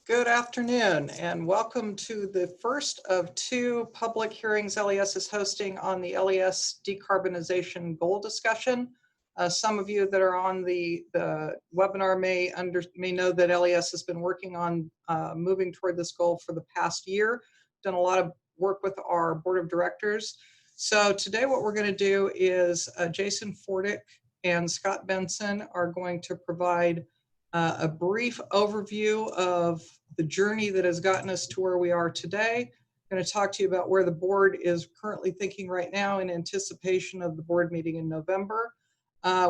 Good afternoon and welcome to the first of two public hearings LES is hosting on the LES decarbonization goal discussion. Some of you that are on the webinar may know that LES has been working on moving toward this goal for the past year, done a lot of work with our board of directors. So today what we're going to do is Jason Fordick and Scott Benson are going to provide a brief overview of the journey that has gotten us to where we are today. I'm going to talk to you about where the board is currently thinking right now in anticipation of the board meeting in November.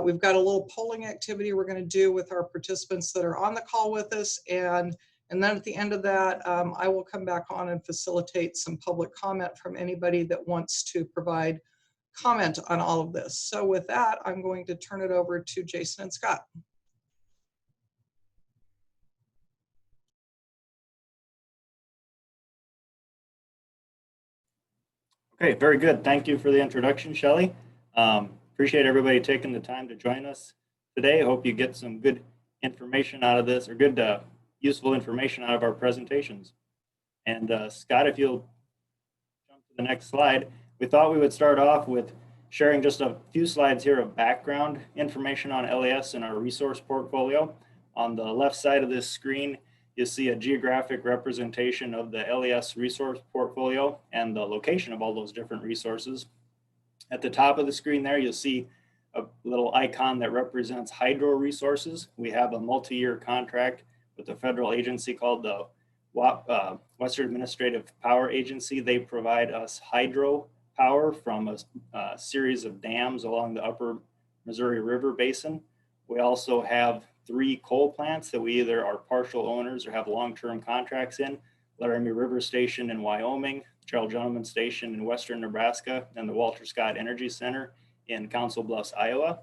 We've got a little polling activity we're going to do with our participants that are on the call with us, and then at the end of that, I will come back on and facilitate some public comment from anybody that wants to provide comment on all of this. So with that, I'm going to turn it over to Jason and Scott. Okay, very good. Thank you for the introduction, Shelley. Appreciate everybody taking the time to join us today. I hope you get some good information out of this, or good, useful information out of our presentations. And Scott, if you'll jump to the next slide, we thought we would start off with sharing just a few slides here of background information on LES and our resource portfolio. On the left side of this screen, you see a geographic representation of the LES resource portfolio and the location of all those different resources. At the top of the screen there, you'll see a little icon that represents hydro resources. We have a multi-year contract with a federal agency called the Western Administrative Power Agency. They provide us hydro power from a series of dams along the upper Missouri River Basin. We also have 3 coal plants that we either are partial owners or have long-term contracts in: Laramie River Station in Wyoming, Charles Gentleman Station in western Nebraska, and the Walter Scott Energy Center in Council Bluffs, Iowa.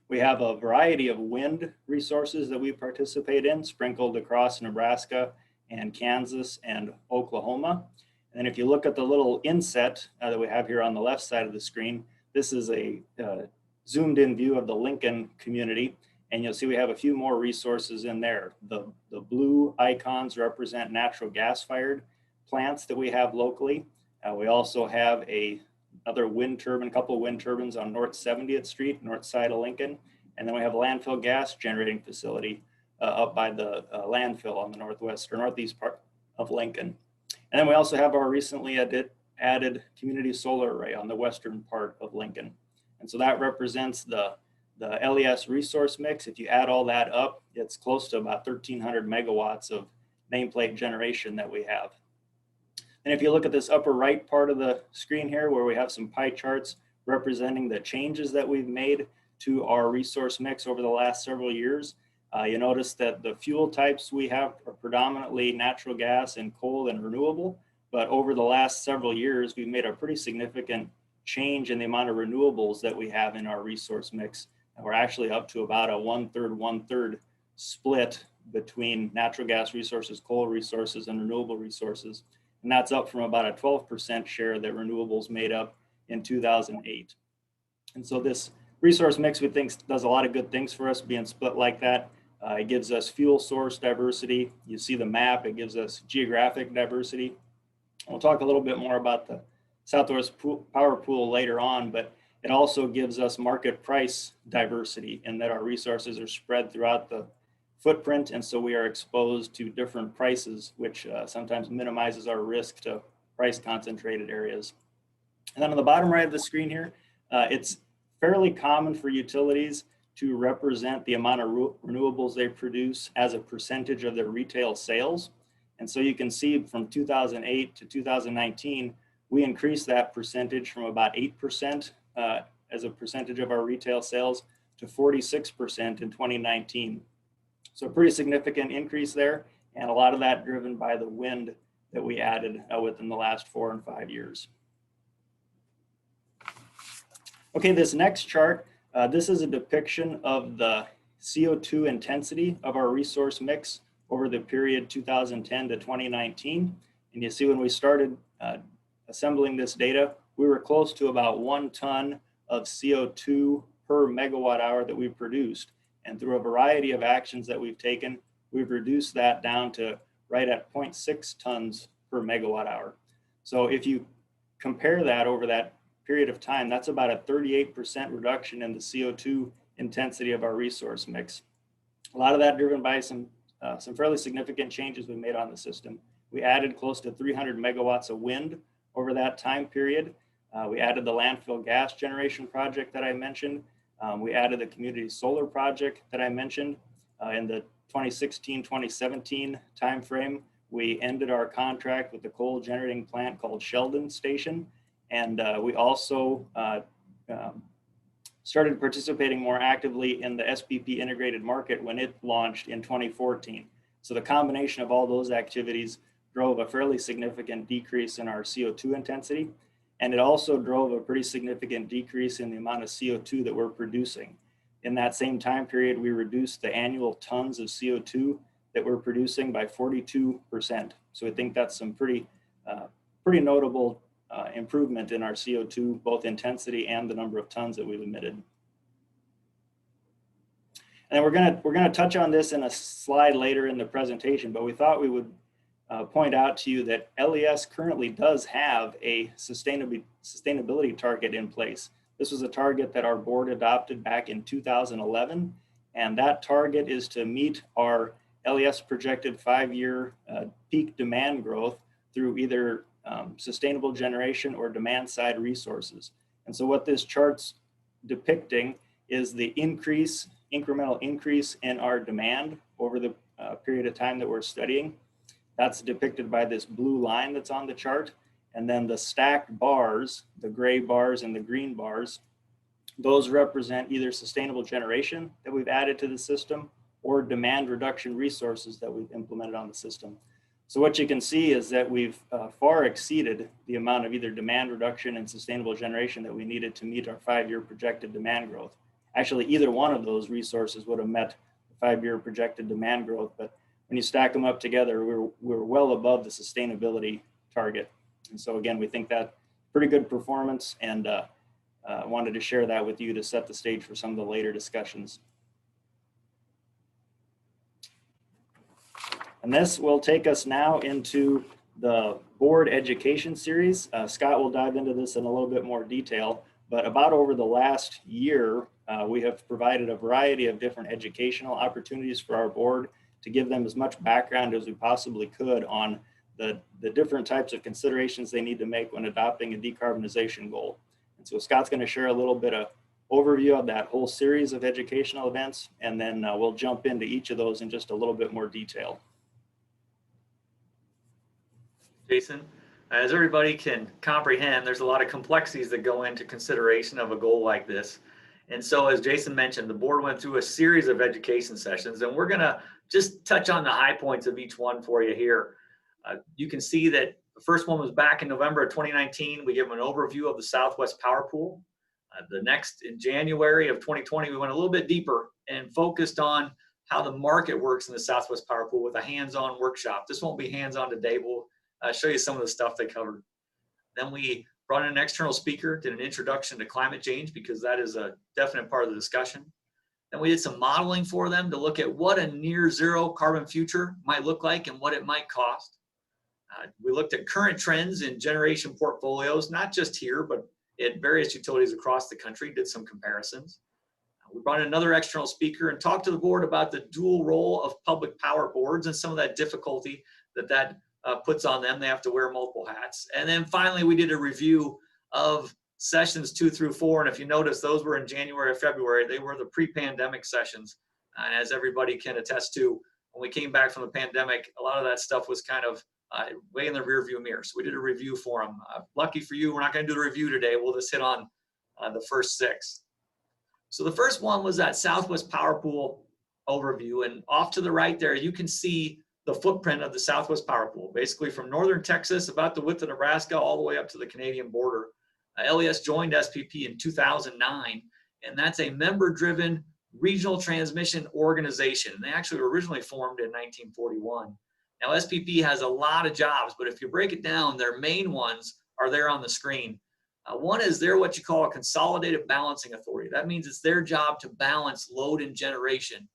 We have a variety of wind resources that we participate in, sprinkled across Nebraska and Kansas and Oklahoma. And if you look at the little inset that we have here on the left side of the screen, this is a zoomed in view of the Lincoln community. And you'll see we have a few more resources in there. The blue icons represent natural gas fired plants that we have locally. We also have another wind turbine, a couple of wind turbines on North 70th Street, north side of Lincoln. And then we have a landfill gas generating facility up by the landfill on the northwest or northeast part of Lincoln. And then we also have our recently added community solar array on the western part of Lincoln. And so that represents the LES resource mix. If you add all that up, it's close to about 1,300 megawatts of nameplate generation that we have. And if you look at this upper right part of the screen here, where we have some pie charts representing the changes that we've made to our resource mix over the last several years, you notice that the fuel types we have are predominantly natural gas and coal and renewable. But over the last several years, we've made a pretty significant change in the amount of renewables that we have in our resource mix. And we're actually up to about a one-third split between natural gas resources, coal resources, and renewable resources. And that's up from about a 12% share that renewables made up in 2008. And so this resource mix, we think, does a lot of good things for us being split like that. It gives us fuel source diversity. You see the map, it gives us geographic diversity. We'll talk a little bit more about the Southwest Power Pool later on, but it also gives us market price diversity in that our resources are spread throughout the footprint, and so we are exposed to different prices, which sometimes minimizes our risk to price concentrated areas. And then on the bottom right of the screen here, it's fairly common for utilities to represent the amount of renewables they produce as a percentage of their retail sales. And so you can see from 2008 to 2019, we increased that percentage from about 8% as a percentage of our retail sales to 46% in 2019. So a pretty significant increase there, and a lot of that driven by the wind that we added within the last 4 and 5 years. Okay, this next chart, this is a depiction of the CO2 intensity of our resource mix over the period 2010 to 2019. And you see when we started assembling this data, we were close to about 1 ton of CO2 per megawatt hour that we produced. And through a variety of actions that we've taken, we've reduced that down to right at 0.6 tons per megawatt hour. So if you compare that over that period of time, that's about a 38% reduction in the CO2 intensity of our resource mix. A lot of that driven by some fairly significant changes we made on the system. We added close to 300 megawatts of wind over that time period. We added the landfill gas generation project that I mentioned. We added the community solar project that I mentioned. In the 2016-2017 timeframe, we ended our contract with the coal generating plant called Sheldon Station. And we also started participating more actively in the SPP integrated market when it launched in 2014. So the combination of all those activities drove a fairly significant decrease in our CO2 intensity. And it also drove a pretty significant decrease in the amount of CO2 that we're producing. In that same time period, we reduced the annual tons of CO2 that we're producing by 42%. So I think that's some pretty notable improvement in our CO2, both intensity and the number of tons that we've emitted. And we're gonna touch on this in a slide later in the presentation, but we thought we would point out to you that LES currently does have a sustainability target in place. This was a target that our board adopted back in 2011, and that target is to meet our LES projected 5-year peak demand growth through either sustainable generation or demand side resources. And so what this chart's depicting is the incremental increase in our demand over the period of time that we're studying. That's depicted by this blue line that's on the chart. And then the stacked bars, the gray bars and the green bars, those represent either sustainable generation that we've added to the system or demand reduction resources that we've implemented on the system. So what you can see is that we've far exceeded the amount of either demand reduction and sustainable generation that we needed to meet our 5-year projected demand growth. Actually, either one of those resources would have met the 5-year projected demand growth, but when you stack them up together, we're well above the sustainability target. And so again, we think that pretty good performance, and wanted to share that with you to set the stage for some of the later discussions. And this will take us now into the board education series. Scott will dive into this in a little bit more detail, but about over the last year, we have provided a variety of different educational opportunities for our board to give them as much background as we possibly could on the different types of considerations they need to make when adopting a decarbonization goal. And so Scott's going to share a little bit of overview of that whole series of educational events, and then we'll jump into each of those in just a little bit more detail. Jason, as everybody can comprehend, there's a lot of complexities that go into consideration of a goal like this. And so as Jason mentioned, the board went through a series of education sessions, and we're gonna just touch on the high points of each one for you here. You can see that the first one was back in November of 2019. We gave them an overview of the Southwest Power Pool. The next, in January of 2020, we went a little bit deeper and focused on how the market works in the Southwest Power Pool with a hands-on workshop. This won't be hands-on today. We'll show you some of the stuff they covered. Then we brought in an external speaker, did an introduction to climate change, because that is a definite part of the discussion. Then we did some modeling for them to look at what a near zero carbon future might look like and what it might cost. We looked at current trends in generation portfolios, not just here, but at various utilities across the country, did some comparisons. We brought in another external speaker and talked to the board about the dual role of public power boards and some of that difficulty that puts on them. They have to wear multiple hats. And then finally, we did a review of sessions 2 through 4. And if you notice, those were in January or February. They were the pre-pandemic sessions. And as everybody can attest to, when we came back from the pandemic, a lot of that stuff was kind of way in the rearview mirror. So we did a review for them. Lucky for you, we're not going to do the review today. We'll just hit on the first 6. So the first one was that Southwest Power Pool overview. And off to the right there, you can see the footprint of the Southwest Power Pool, basically from northern Texas, about the width of Nebraska, all the way up to the Canadian border. LES joined SPP in 2009, and that's a member-driven regional transmission organization. And they actually were originally formed in 1941. Now, SPP has a lot of jobs, but if you break it down, their main ones are there on the screen. One is they're what you call a consolidated balancing authority. That means it's their job to balance load and generation.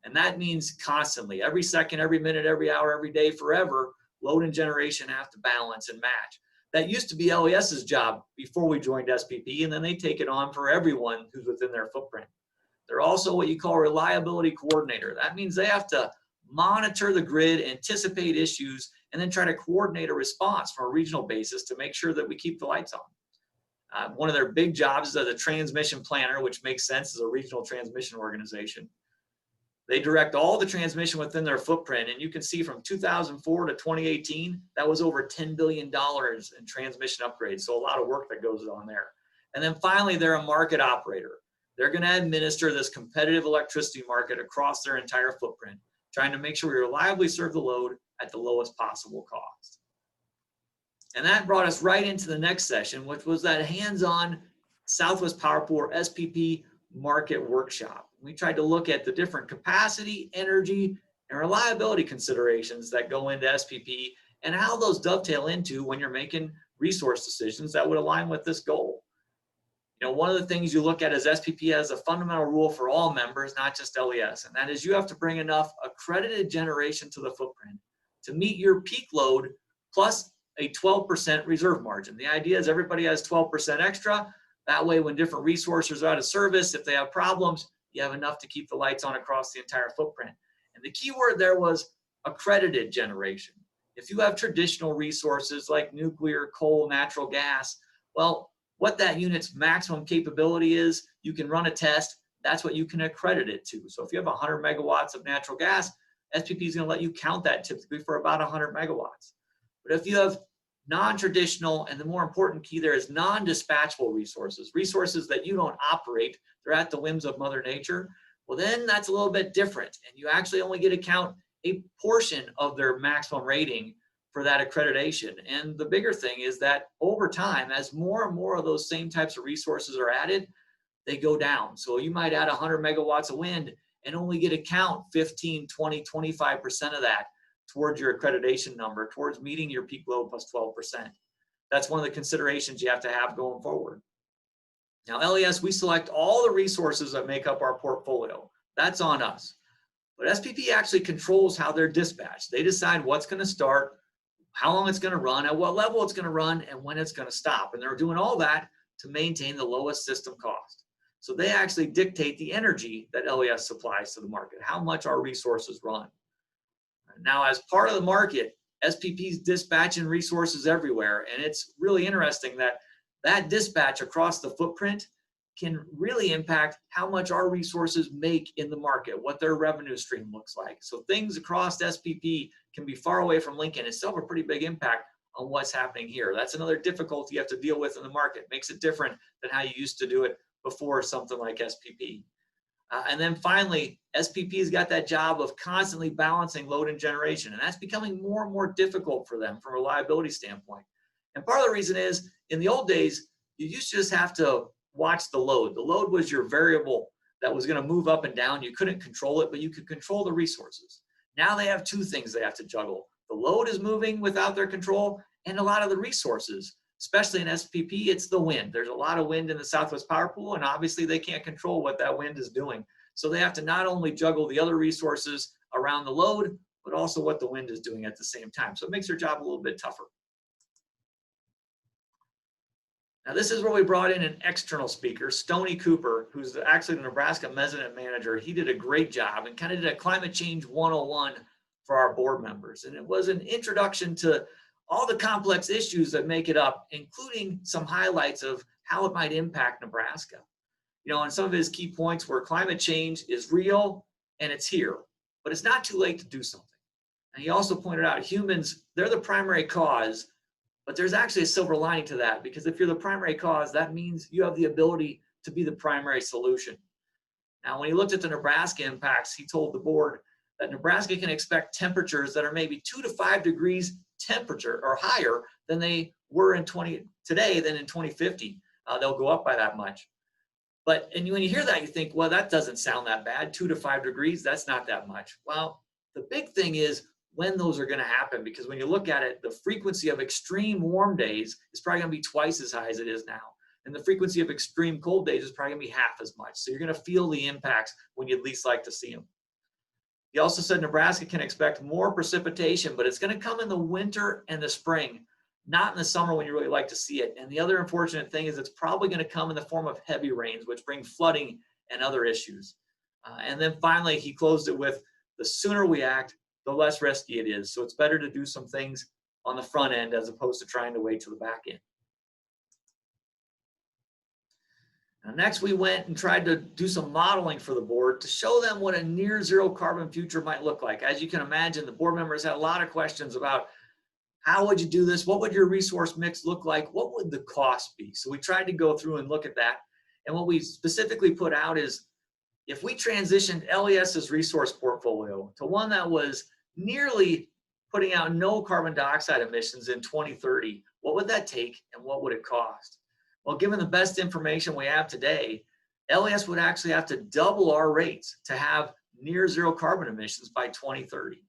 And that means constantly, every second, every minute, every hour, every day, forever, load and generation have to balance and match. That used to be LES's job before we joined SPP, and then they take it on for everyone who's within their footprint. They're also what you call a reliability coordinator. That means they have to monitor the grid, anticipate issues, and then try to coordinate a response from a regional basis to make sure that we keep the lights on. One of their big jobs is as a transmission planner, which makes sense as a regional transmission organization. They direct all the transmission within their footprint, and you can see from 2004 to 2018, that was over $10 billion in transmission upgrades, so a lot of work that goes on there. And then finally, they're a market operator. They're going to administer this competitive electricity market across their entire footprint, trying to make sure we reliably serve the load at the lowest possible cost. And that brought us right into the next session, which was that hands-on Southwest Power Pool, or SPP, market workshop. We tried to look at the different capacity, energy, and reliability considerations that go into SPP and how those dovetail into when you're making resource decisions that would align with this goal. You know, one of the things you look at as SPP has a fundamental rule for all members, not just LES, and that is you have to bring enough accredited generation to the footprint to meet your peak load plus a 12% reserve margin. The idea is everybody has 12% extra. That way, when different resources are out of service, if they have problems, you have enough to keep the lights on across the entire footprint. And the key word there was accredited generation. If you have traditional resources like nuclear, coal, natural gas, well, what that unit's maximum capability is, you can run a test. That's what you can accredit it to. So if you have 100 megawatts of natural gas, SPP is going to let you count that typically for about 100 megawatts. But if you have non-traditional, and the more important key there is non-dispatchable resources, resources that you don't operate, they're at the whims of Mother Nature, well then that's a little bit different. And you actually only get to count a portion of their maximum rating for that accreditation. And the bigger thing is that over time, as more and more of those same types of resources are added, they go down. So you might add 100 megawatts of wind and only get to count 15, 20, 25% of that towards your accreditation number, towards meeting your peak load plus 12%. That's one of the considerations you have to have going forward. Now, LES, we select all the resources that make up our portfolio. That's on us. But SPP actually controls how they're dispatched. They decide what's going to start, how long it's going to run, at what level it's going to run, and when it's going to stop. And they're doing all that to maintain the lowest system cost. So they actually dictate the energy that LES supplies to the market, how much our resources run. Now, as part of the market, SPP's dispatching resources everywhere, and it's really interesting that that dispatch across the footprint can really impact how much our resources make in the market, what their revenue stream looks like. So things across SPP can be far away from Lincoln and still have a pretty big impact on what's happening here. That's another difficulty you have to deal with in the market. Makes it different than how you used to do it before something like SPP. And then finally, SPP's got that job of constantly balancing load and generation, and that's becoming more and more difficult for them from a reliability standpoint. And part of the reason is, in the old days, you used to just have to watch the load. The load was your variable that was going to move up and down. You couldn't control it, but you could control the resources. Now they have two things they have to juggle. The load is moving without their control, and a lot of the resources, especially in SPP, it's the wind. There's a lot of wind in the Southwest Power Pool, and obviously they can't control what that wind is doing. So they have to not only juggle the other resources around the load, but also what the wind is doing at the same time. So it makes their job a little bit tougher. Now this is where we brought in an external speaker, Stoney Cooper, who's actually the Nebraska Measurement Manager. He did a great job and kind of did a climate change 101 for our board members. And it was an introduction to all the complex issues that make it up, including some highlights of how it might impact Nebraska. You know, and some of his key points were climate change is real and it's here, but it's not too late to do something. And he also pointed out humans, they're the primary cause, but there's actually a silver lining to that, because if you're the primary cause, that means you have the ability to be the primary solution. Now, when he looked at the Nebraska impacts, he told the board that Nebraska can expect temperatures that are maybe 2 to 5 degrees temperature or higher than they were today than in 2050. They'll go up by that much. But when you hear that, you think, well, that doesn't sound that bad. 2 to 5 degrees, that's not that much. Well, the big thing is when those are going to happen, because when you look at it, the frequency of extreme warm days is probably going to be twice as high as it is now. And the frequency of extreme cold days is probably going to be half as much. So you're going to feel the impacts when you'd least like to see them. He also said Nebraska can expect more precipitation, but it's going to come in the winter and the spring, not in the summer when you really like to see it. And the other unfortunate thing is it's probably going to come in the form of heavy rains, which bring flooding and other issues. And then finally, he closed it with, the sooner we act, the less risky it is. So it's better to do some things on the front end as opposed to trying to wait to the back end. Now, next, we went and tried to do some modeling for the board to show them what a near zero carbon future might look like. As you can imagine, the board members had a lot of questions about how would you do this? What would your resource mix look like? What would the cost be? So we tried to go through and look at that. And what we specifically put out is, if we transitioned LES's resource portfolio to one that was nearly putting out no carbon dioxide emissions in 2030, what would that take and what would it cost? Well, given the best information we have today, LES would actually have to double our rates to have near zero carbon emissions by 2030.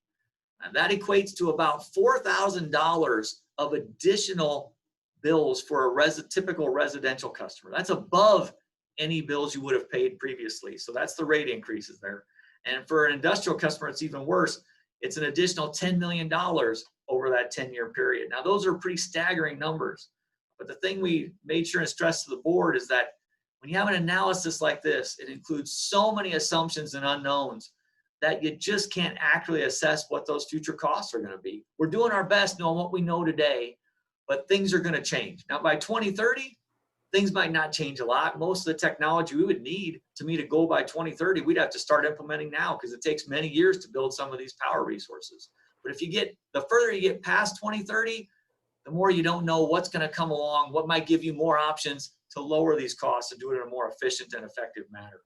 And that equates to about $4,000 of additional bills for a typical residential customer. That's above any bills you would have paid previously. So that's the rate increases there. And for an industrial customer, it's even worse. It's an additional $10 million over that 10-year period. Now, those are pretty staggering numbers. But the thing we made sure and stressed to the board is that when you have an analysis like this, it includes so many assumptions and unknowns that you just can't accurately assess what those future costs are going to be. We're doing our best knowing what we know today, but things are going to change. Now, by 2030, things might not change a lot. Most of the technology we would need to meet a goal by 2030, we'd have to start implementing now because it takes many years to build some of these power resources. But if you get, the further you get past 2030, the more you don't know what's going to come along, what might give you more options to lower these costs and do it in a more efficient and effective manner.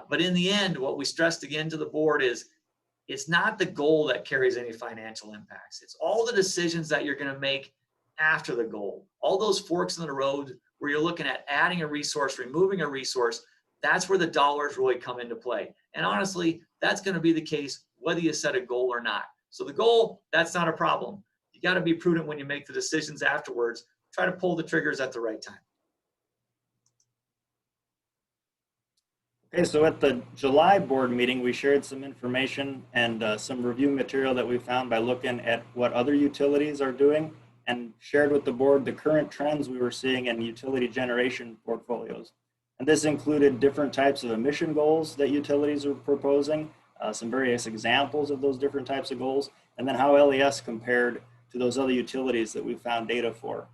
But in the end, what we stressed again to the board is it's not the goal that carries any financial impacts. It's all the decisions that you're going to make after the goal. All those forks in the road where you're looking at adding a resource, removing a resource, that's where the dollars really come into play. And honestly, that's going to be the case whether you set a goal or not. So the goal, that's not a problem. You got to be prudent when you make the decisions afterwards. Try to pull the triggers at the right time. Okay, so at the July board meeting, we shared some information and some review material that we found by looking at what other utilities are doing and shared with the board the current trends we were seeing in utility generation portfolios. And this included different types of emission goals that utilities are proposing, some various examples of those different types of goals, and then how LES compared to those other utilities that we found data for.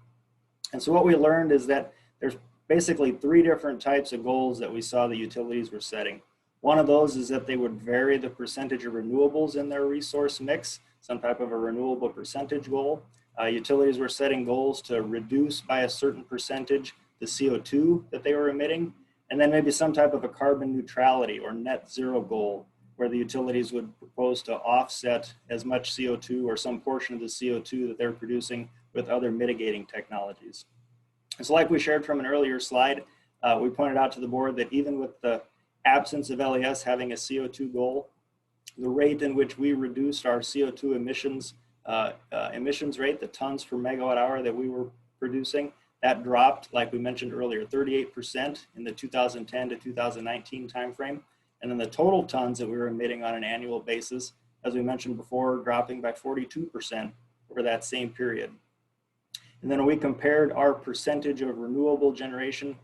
And so what we learned is that there's basically three different types of goals that we saw the utilities were setting. One of those is that they would vary the percentage of renewables in their resource mix, some type of a renewable percentage goal. Utilities were setting goals to reduce by a certain percentage the CO2 that they were emitting, and then maybe some type of a carbon neutrality or net zero goal, where the utilities would propose to offset as much CO2 or some portion of the CO2 that they're producing with other mitigating technologies. So like we shared from an earlier slide, we pointed out to the board that even with the absence of LES having a CO2 goal, the rate in which we reduced our CO2 emissions rate, the tons per megawatt hour that we were producing, that dropped, like we mentioned earlier, 38% in the 2010 to 2019 timeframe. And then the total tons that we were emitting on an annual basis, as we mentioned before, dropping by 42% over that same period. And then we compared our percentage of renewable generation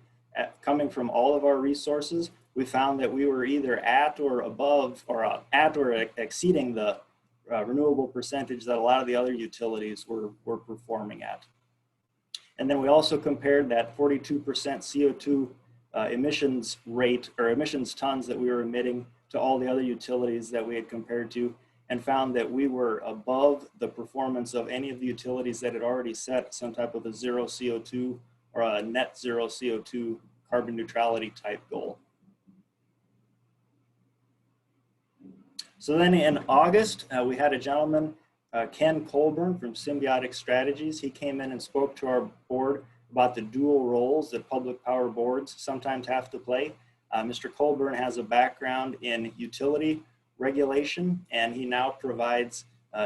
coming from all of our resources, we found that we were either at or above or at or exceeding the renewable percentage that a lot of the other utilities were performing at. And then we also compared that 42% CO2 emissions rate or emissions tons that we were emitting to all the other utilities that we had compared to, and found that we were above the performance of any of the utilities that had already set some type of a zero CO2 or a net zero CO2 carbon neutrality type goal. So then in August, we had a gentleman, Ken Colburn from Symbiotic Strategies. He came in and spoke to our board about the dual roles that public power boards sometimes have to play. Mr. Colburn has a background in utility regulation, and he now provides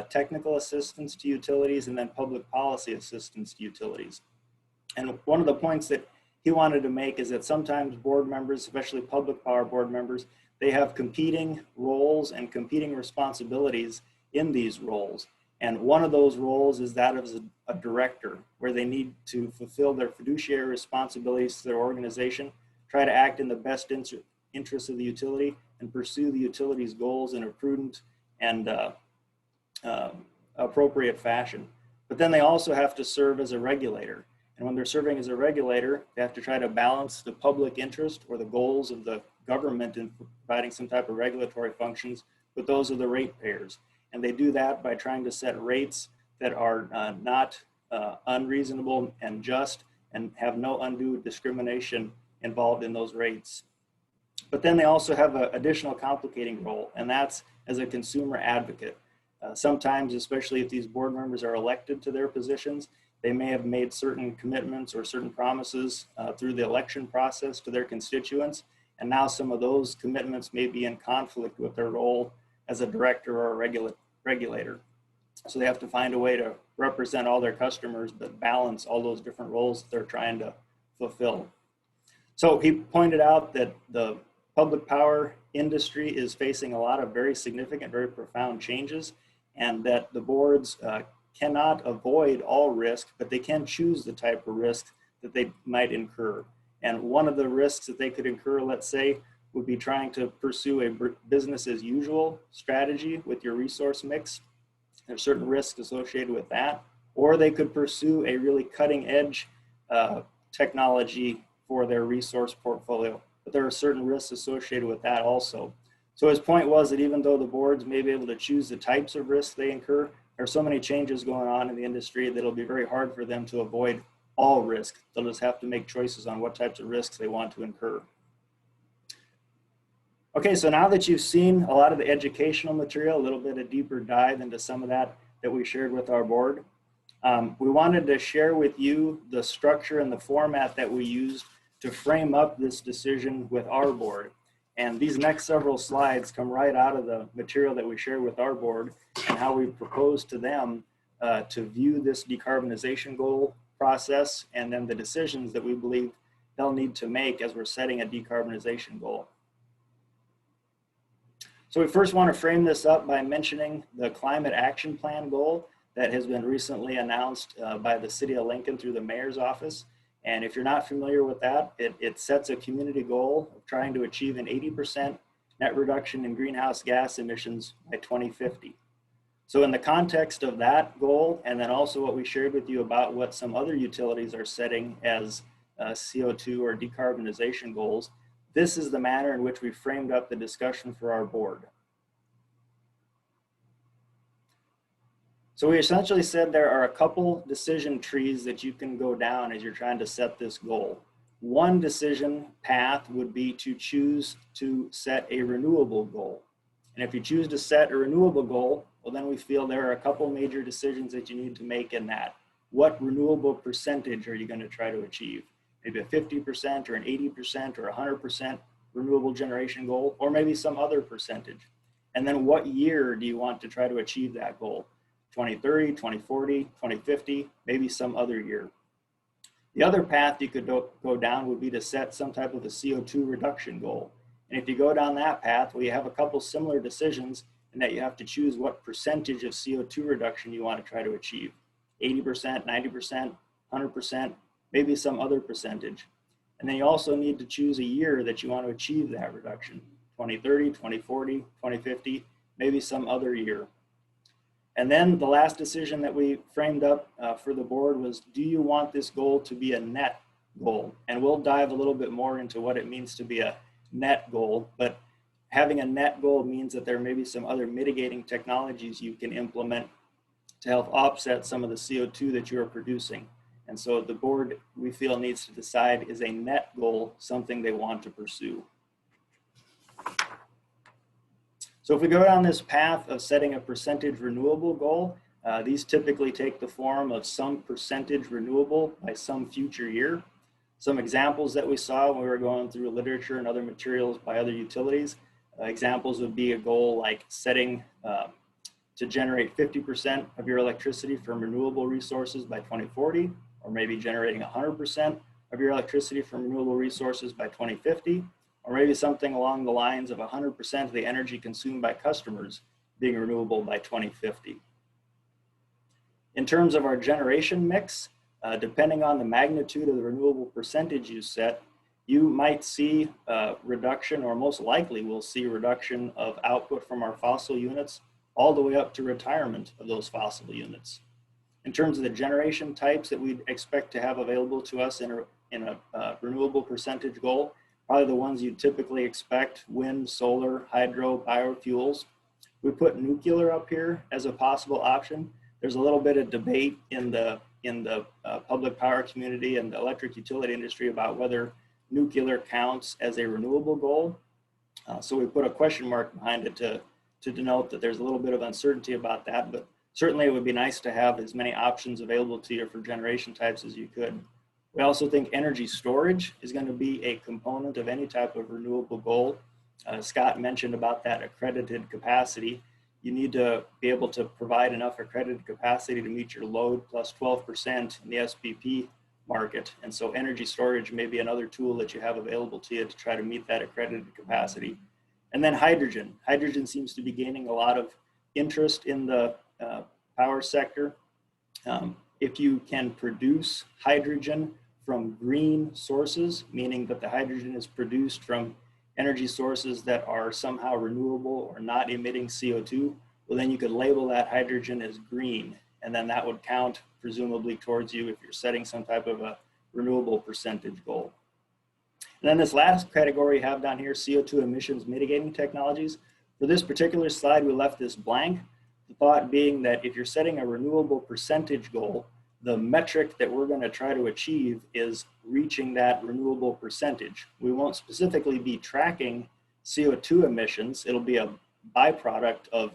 technical assistance to utilities and then public policy assistance to utilities. And one of the points that he wanted to make is that sometimes board members, especially public power board members, they have competing roles and competing responsibilities in these roles. And one of those roles is that of a director, where they need to fulfill their fiduciary responsibilities to their organization, try to act in the best interest of the utility, and pursue the utility's goals in a prudent and appropriate fashion. But then they also have to serve as a regulator. And when they're serving as a regulator, they have to try to balance the public interest or the goals of the government in providing some type of regulatory functions with those of the ratepayers. And they do that by trying to set rates that are not unreasonable and just, and have no undue discrimination involved in those rates. But then they also have an additional complicating role, and that's as a consumer advocate. Sometimes, especially if these board members are elected to their positions, they may have made certain commitments or certain promises through the election process to their constituents, and now some of those commitments may be in conflict with their role as a director or a regulator. So they have to find a way to represent all their customers, but balance all those different roles that they're trying to fulfill. So he pointed out that the public power industry is facing a lot of very significant, very profound changes, and that the boards cannot avoid all risk, but they can choose the type of risk that they might incur. And one of the risks that they could incur, let's say, would be trying to pursue a business as usual strategy with your resource mix. There's certain risks associated with that. Or they could pursue a really cutting edge technology for their resource portfolio. But there are certain risks associated with that also. So his point was that even though the boards may be able to choose the types of risks they incur, there are so many changes going on in the industry that it'll be very hard for them to avoid all risk. They'll just have to make choices on what types of risks they want to incur. Okay, so now that you've seen a lot of the educational material, a little bit of deeper dive into some of that we shared with our board, we wanted to share with you the structure and the format that we used to frame up this decision with our board. And these next several slides come right out of the material that we shared with our board and how we proposed to them to view this decarbonization goal process, and then the decisions that we believe they'll need to make as we're setting a decarbonization goal. So we first want to frame this up by mentioning the Climate Action Plan goal that has been recently announced by the City of Lincoln through the Mayor's Office. And if you're not familiar with that, it sets a community goal of trying to achieve an 80% net reduction in greenhouse gas emissions by 2050. So in the context of that goal, and then also what we shared with you about what some other utilities are setting as CO2 or decarbonization goals, this is the manner in which we framed up the discussion for our board. So we essentially said there are a couple decision trees that you can go down as you're trying to set this goal. One decision path would be to choose to set a renewable goal. And if you choose to set a renewable goal, well, then we feel there are a couple major decisions that you need to make in that. What renewable percentage are you going to try to achieve? Maybe a 50% or an 80% or 100% renewable generation goal, or maybe some other percentage. And then what year do you want to try to achieve that goal? 2030, 2040, 2050, maybe some other year. The other path you could go down would be to set some type of a CO2 reduction goal. And if you go down that path, well, you have a couple similar decisions in that you have to choose what percentage of CO2 reduction you want to try to achieve. 80%, 90%, 100%, maybe some other percentage. And then you also need to choose a year that you want to achieve that reduction. 2030, 2040, 2050, maybe some other year. And then the last decision that we framed up for the board was, do you want this goal to be a net goal? And we'll dive a little bit more into what it means to be a net goal, but having a net goal means that there may be some other mitigating technologies you can implement to help offset some of the CO2 that you're producing. And so the board, we feel, needs to decide, is a net goal something they want to pursue? So if we go down this path of setting a percentage renewable goal, these typically take the form of some percentage renewable by some future year. Some examples that we saw when we were going through literature and other materials by other utilities, examples would be a goal like setting to generate 50% of your electricity from renewable resources by 2040, or maybe generating 100% of your electricity from renewable resources by 2050, or maybe something along the lines of 100% of the energy consumed by customers being renewable by 2050. In terms of our generation mix, depending on the magnitude of the renewable percentage you set, you might see reduction, or most likely will see reduction of output from our fossil units all the way up to retirement of those fossil units. In terms of the generation types that we'd expect to have available to us in a renewable percentage goal, probably the ones you typically expect: wind, solar, hydro, biofuels. We put nuclear up here as a possible option. There's a little bit of debate in the public power community and the electric utility industry about whether nuclear counts as a renewable goal. So we put a question mark behind it to denote that there's a little bit of uncertainty about that, but certainly it would be nice to have as many options available to you for generation types as you could. We also think energy storage is going to be a component of any type of renewable goal. Scott mentioned about that accredited capacity. You need to be able to provide enough accredited capacity to meet your load plus 12% in the SPP market. And so energy storage may be another tool that you have available to you to try to meet that accredited capacity. And then hydrogen. Hydrogen seems to be gaining a lot of interest in the power sector. If you can produce hydrogen from green sources, meaning that the hydrogen is produced from energy sources that are somehow renewable or not emitting CO2, well, then you could label that hydrogen as green, and then that would count presumably towards you if you're setting some type of a renewable percentage goal. And then this last category you have down here, CO2 emissions mitigating technologies. For this particular slide, we left this blank. The thought being that if you're setting a renewable percentage goal, the metric that we're going to try to achieve is reaching that renewable percentage. We won't specifically be tracking CO2 emissions. It'll be a byproduct of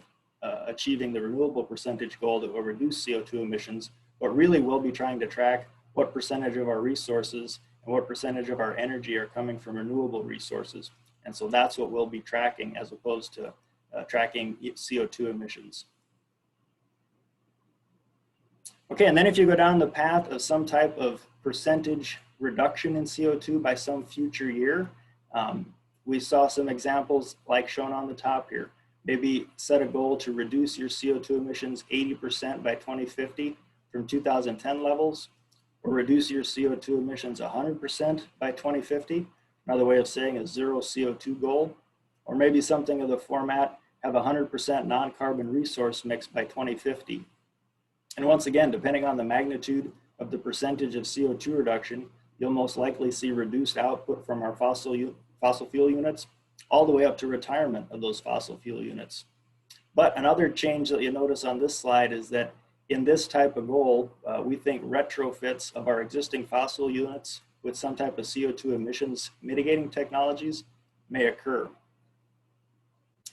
achieving the renewable percentage goal that will reduce CO2 emissions, but really we'll be trying to track what percentage of our resources and what percentage of our energy are coming from renewable resources. And so that's what we'll be tracking as opposed to tracking CO2 emissions. Okay, and then if you go down the path of some type of percentage reduction in CO2 by some future year, we saw some examples like shown on the top here. Maybe set a goal to reduce your CO2 emissions 80% by 2050 from 2010 levels, or reduce your CO2 emissions 100% by 2050. Another way of saying a zero CO2 goal, or maybe something of the format, have 100% non-carbon resource mix by 2050. And once again, depending on the magnitude of the percentage of CO2 reduction, you'll most likely see reduced output from our fossil fuel units, all the way up to retirement of those fossil fuel units. But another change that you notice on this slide is that in this type of goal, we think retrofits of our existing fossil units with some type of CO2 emissions mitigating technologies may occur.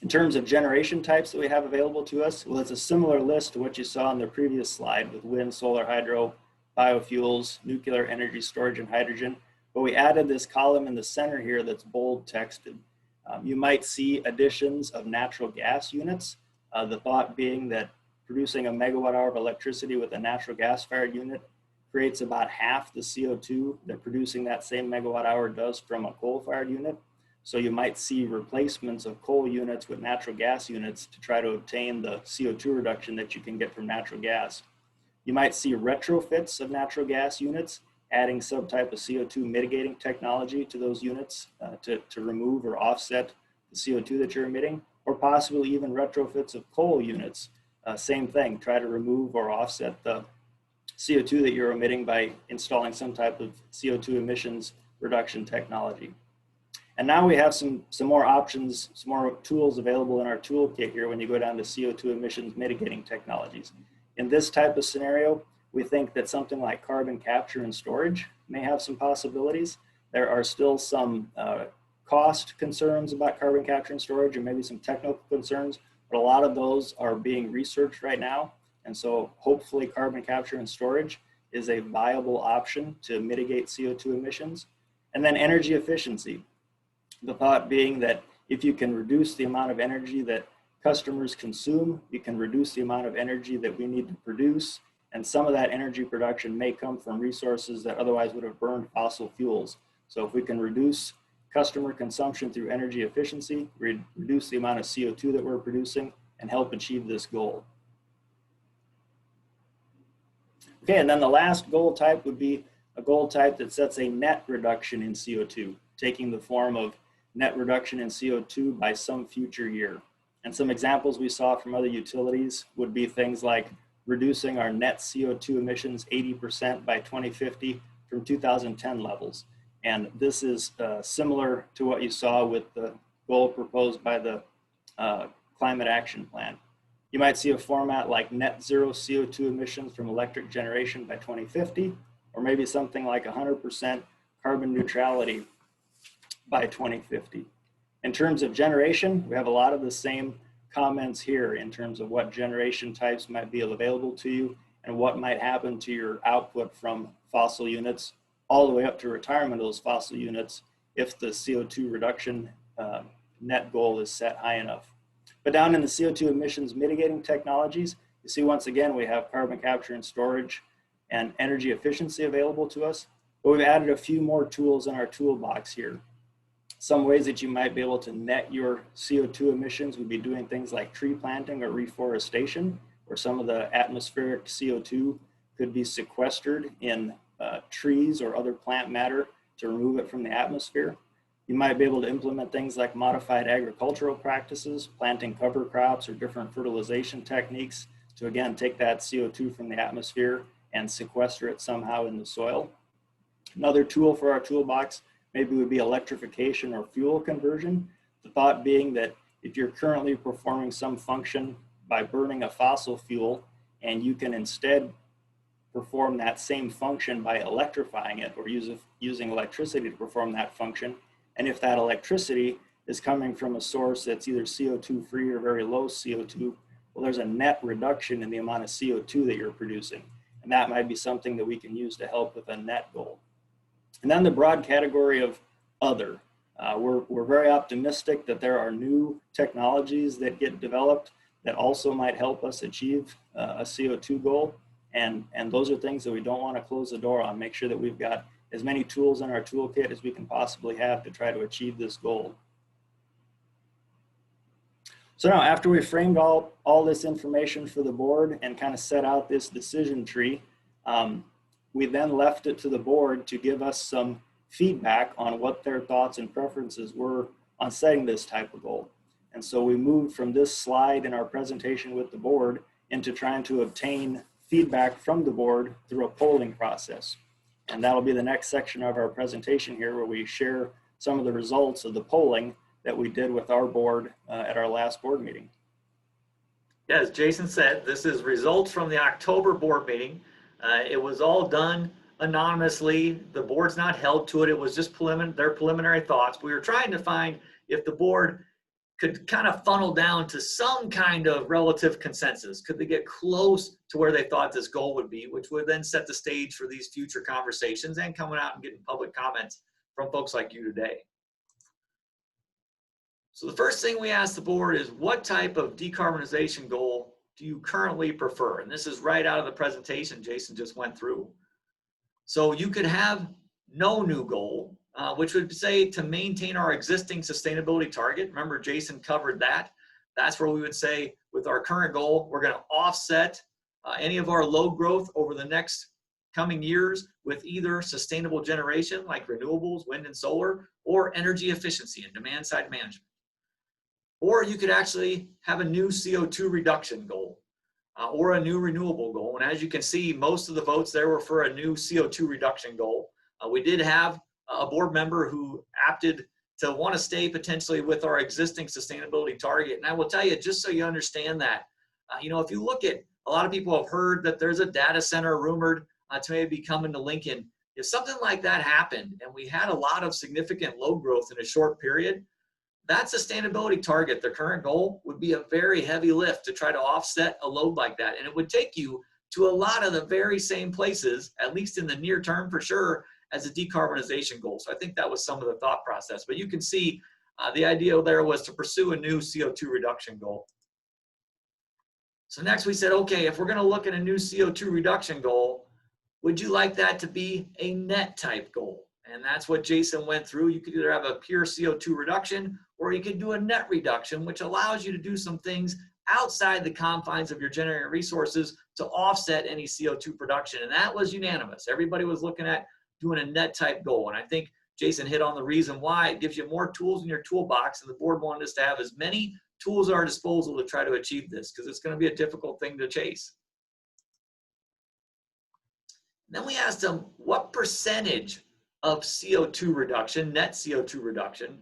In terms of generation types that we have available to us, well, it's a similar list to what you saw on the previous slide with wind, solar, hydro, biofuels, nuclear, energy storage, and hydrogen. But we added this column in the center here that's bold texted. You might see additions of natural gas units, the thought being that producing a megawatt hour of electricity with a natural gas fired unit creates about half the CO2 that producing that same megawatt hour does from a coal fired unit. So you might see replacements of coal units with natural gas units to try to obtain the CO2 reduction that you can get from natural gas. You might see retrofits of natural gas units, adding some type of CO2 mitigating technology to those units to remove or offset the CO2 that you're emitting, or possibly even retrofits of coal units. Same thing, try to remove or offset the CO2 that you're emitting by installing some type of CO2 emissions reduction technology. And now we have some more options, some more tools available in our toolkit here when you go down to CO2 emissions mitigating technologies. In this type of scenario, we think that something like carbon capture and storage may have some possibilities. There are still some cost concerns about carbon capture and storage, and maybe some technical concerns, but a lot of those are being researched right now. And so hopefully carbon capture and storage is a viable option to mitigate CO2 emissions. And then energy efficiency. The thought being that if you can reduce the amount of energy that customers consume, you can reduce the amount of energy that we need to produce. And some of that energy production may come from resources that otherwise would have burned fossil fuels. So if we can reduce customer consumption through energy efficiency, reduce the amount of CO2 that we're producing, and help achieve this goal. Okay, and then the last goal type would be a goal type that sets a net reduction in CO2, taking the form of net reduction in CO2 by some future year. And some examples we saw from other utilities would be things like reducing our net CO2 emissions 80% by 2050 from 2010 levels. And this is similar to what you saw with the goal proposed by the Climate Action Plan. You might see a format like net zero CO2 emissions from electric generation by 2050, or maybe something like 100% carbon neutrality by 2050. In terms of generation, we have a lot of the same comments here in terms of what generation types might be available to you and what might happen to your output from fossil units, all the way up to retirement of those fossil units if the CO2 reduction net goal is set high enough. But down in the CO2 emissions mitigating technologies, you see once again we have carbon capture and storage and energy efficiency available to us, but we've added a few more tools in our toolbox here. Some ways that you might be able to net your CO2 emissions would be doing things like tree planting or reforestation, where some of the atmospheric CO2 could be sequestered in trees or other plant matter to remove it from the atmosphere. You might be able to implement things like modified agricultural practices, planting cover crops or different fertilization techniques to again take that CO2 from the atmosphere and sequester it somehow in the soil. Another tool for our toolbox maybe would be electrification or fuel conversion. The thought being that if you're currently performing some function by burning a fossil fuel and you can instead perform that same function by electrifying it or using electricity to perform that function, and if that electricity is coming from a source that's either CO2 free or very low CO2, well, there's a net reduction in the amount of CO2 that you're producing. And that might be something that we can use to help with a net goal. And then the broad category of other. We're very optimistic that there are new technologies that get developed that also might help us achieve a CO2 goal. And those are things that we don't want to close the door on. Make sure that we've got as many tools in our toolkit as we can possibly have to try to achieve this goal. So now, after we framed all this information for the board and kind of set out this decision tree, we then left it to the board to give us some feedback on what their thoughts and preferences were on setting this type of goal. And so we moved from this slide in our presentation with the board into trying to obtain feedback from the board through a polling process. And that'll be the next section of our presentation here, where we share some of the results of the polling that we did with our board at our last board meeting. Yeah, as Jason said, this is results from the October board meeting. It was all done anonymously. The board's not held to it. It was just their preliminary thoughts. We were trying to find if the board could kind of funnel down to some kind of relative consensus. Could they get close to where they thought this goal would be, which would then set the stage for these future conversations and coming out and getting public comments from folks like you today. So the first thing we asked the board is, what type of decarbonization goal do you currently prefer? And this is right out of the presentation Jason just went through. So you could have no new goal, which would say to maintain our existing sustainability target. Remember, Jason covered that. That's where we would say with our current goal, we're going to offset any of our load growth over the next coming years with either sustainable generation like renewables, wind and solar, or energy efficiency and demand side management. Or you could actually have a new CO2 reduction goal or a new renewable goal. And as you can see, most of the votes there were for a new CO2 reduction goal. We did have a board member who opted to want to stay potentially with our existing sustainability target. And I will tell you, just so you understand that, if you look at, a lot of people have heard that there's a data center rumored to maybe be coming to Lincoln. If something like that happened and we had a lot of significant load growth in a short period, that sustainability target, the current goal, would be a very heavy lift to try to offset a load like that. And it would take you to a lot of the very same places, at least in the near term for sure, as a decarbonization goal. So I think that was some of the thought process. But you can see the idea there was to pursue a new CO2 reduction goal. So next we said, okay, if we're going to look at a new CO2 reduction goal, would you like that to be a net type goal? And that's what Jason went through. You could either have a pure CO2 reduction, or you could do a net reduction, which allows you to do some things outside the confines of your generating resources to offset any CO2 production. And that was unanimous. Everybody was looking at doing a net type goal. And I think Jason hit on the reason why. It gives you more tools in your toolbox, and the board wanted us to have as many tools at our disposal to try to achieve this, because it's going to be a difficult thing to chase. And then we asked them, what percentage of CO2 reduction, net CO2 reduction,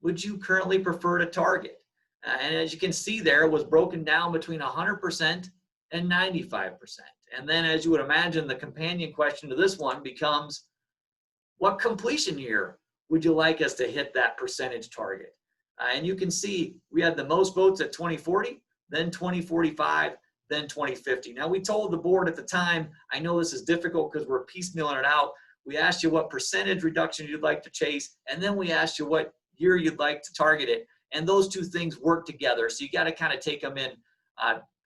would you currently prefer to target? And as you can see there, it was broken down between 100% and 95%. And then, as you would imagine, the companion question to this one becomes, what completion year would you like us to hit that percentage target? And you can see we had the most votes at 2040, then 2045, then 2050. Now, we told the board at the time, I know this is difficult because we're piecemealing it out. We asked you what percentage reduction you'd like to chase, and then we asked you what year you'd like to target it. And those two things work together. So you got to kind of take them in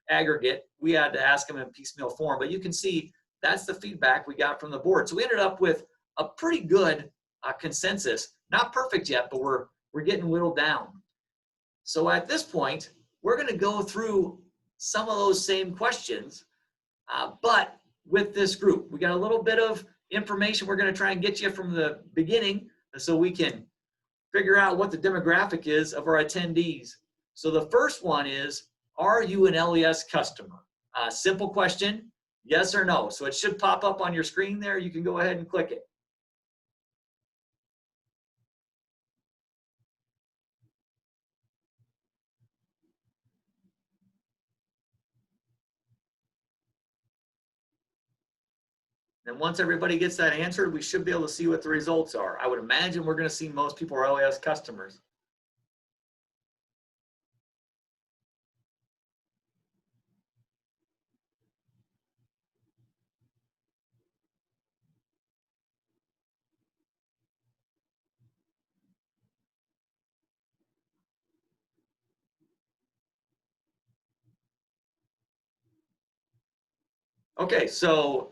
aggregate. We had to ask them in piecemeal form, but you can see that's the feedback we got from the board. So we ended up with a pretty good consensus. Not perfect yet, but we're getting whittled down. So at this point, we're going to go through some of those same questions, but with this group. We got a little bit of information we're going to try and get you from the beginning so we can figure out what the demographic is of our attendees. So the first one is, are you an LES customer? Simple question, yes or no. So it should pop up on your screen there. You can go ahead and click it. And once everybody gets that answered, we should be able to see what the results are. I would imagine we're going to see most people are LES customers. Okay, so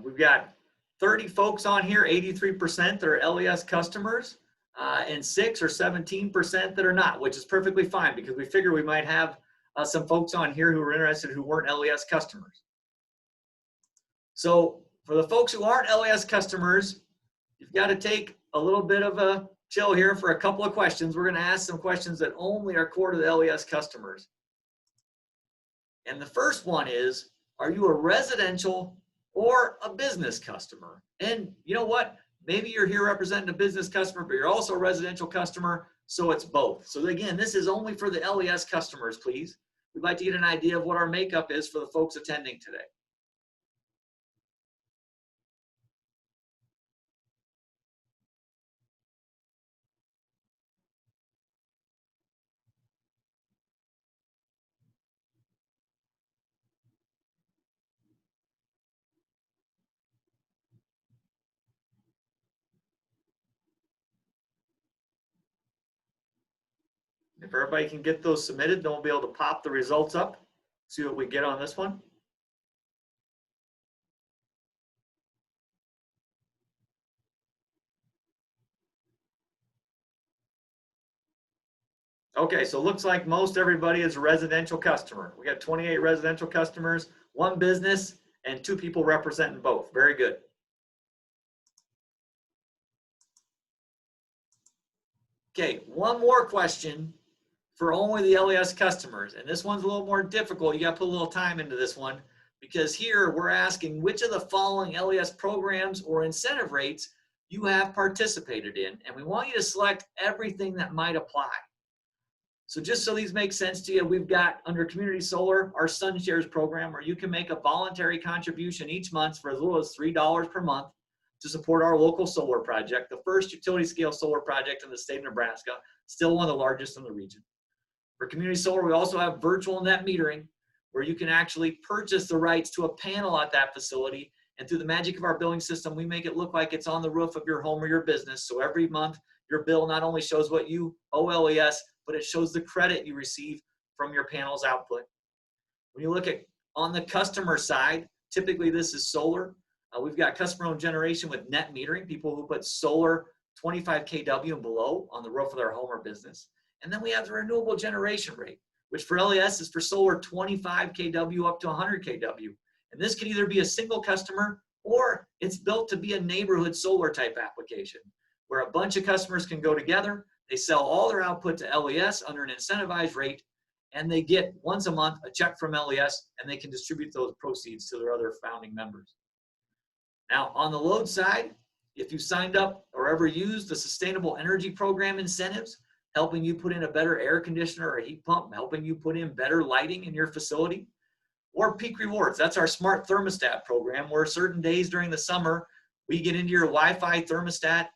we've got 30 folks on here, 83% that are LES customers, and 6 or 17% that are not, which is perfectly fine because we figure we might have some folks on here who are interested who weren't LES customers. So for the folks who aren't LES customers, you've got to take a little bit of a chill here for a couple of questions. We're going to ask some questions that only are core to the LES customers. And the first one is, are you a residential or a business customer? And you know what? Maybe you're here representing a business customer, but you're also a residential customer, so it's both. So again, this is only for the LES customers, please. We'd like to get an idea of what our makeup is for the folks attending today. If everybody can get those submitted, then we'll be able to pop the results up, see what we get on this one. Okay, so it looks like most everybody is a residential customer. We got 28 residential customers, 1 business, and 2 people representing both. Very good. Okay, one more question for only the LES customers. And this one's a little more difficult. You got to put a little time into this one because here we're asking which of the following LES programs or incentive rates you have participated in. And we want you to select everything that might apply. So just so these make sense to you, we've got under Community Solar, our Sun Shares program, where you can make a voluntary contribution each month for as little as $3 per month to support our local solar project, the first utility scale solar project in the state of Nebraska, still one of the largest in the region. For Community Solar, we also have virtual net metering, where you can actually purchase the rights to a panel at that facility. And through the magic of our billing system, we make it look like it's on the roof of your home or your business. So every month, your bill not only shows what you owe LES, but it shows the credit you receive from your panel's output. When you look at on the customer side, typically this is solar. We've got customer-owned generation with net metering, people who put solar 25 kW and below on the roof of their home or business. And then we have the renewable generation rate, which for LES is for solar 25 kW up to 100 kW. And this can either be a single customer or it's built to be a neighborhood solar type application where a bunch of customers can go together. They sell all their output to LES under an incentivized rate, and they get once a month a check from LES, and they can distribute those proceeds to their other founding members. Now, on the load side, if you signed up or ever used the Sustainable Energy Program incentives, helping you put in a better air conditioner or a heat pump, helping you put in better lighting in your facility, or Peak Rewards, that's our smart thermostat program, where certain days during the summer, we get into your Wi-Fi thermostat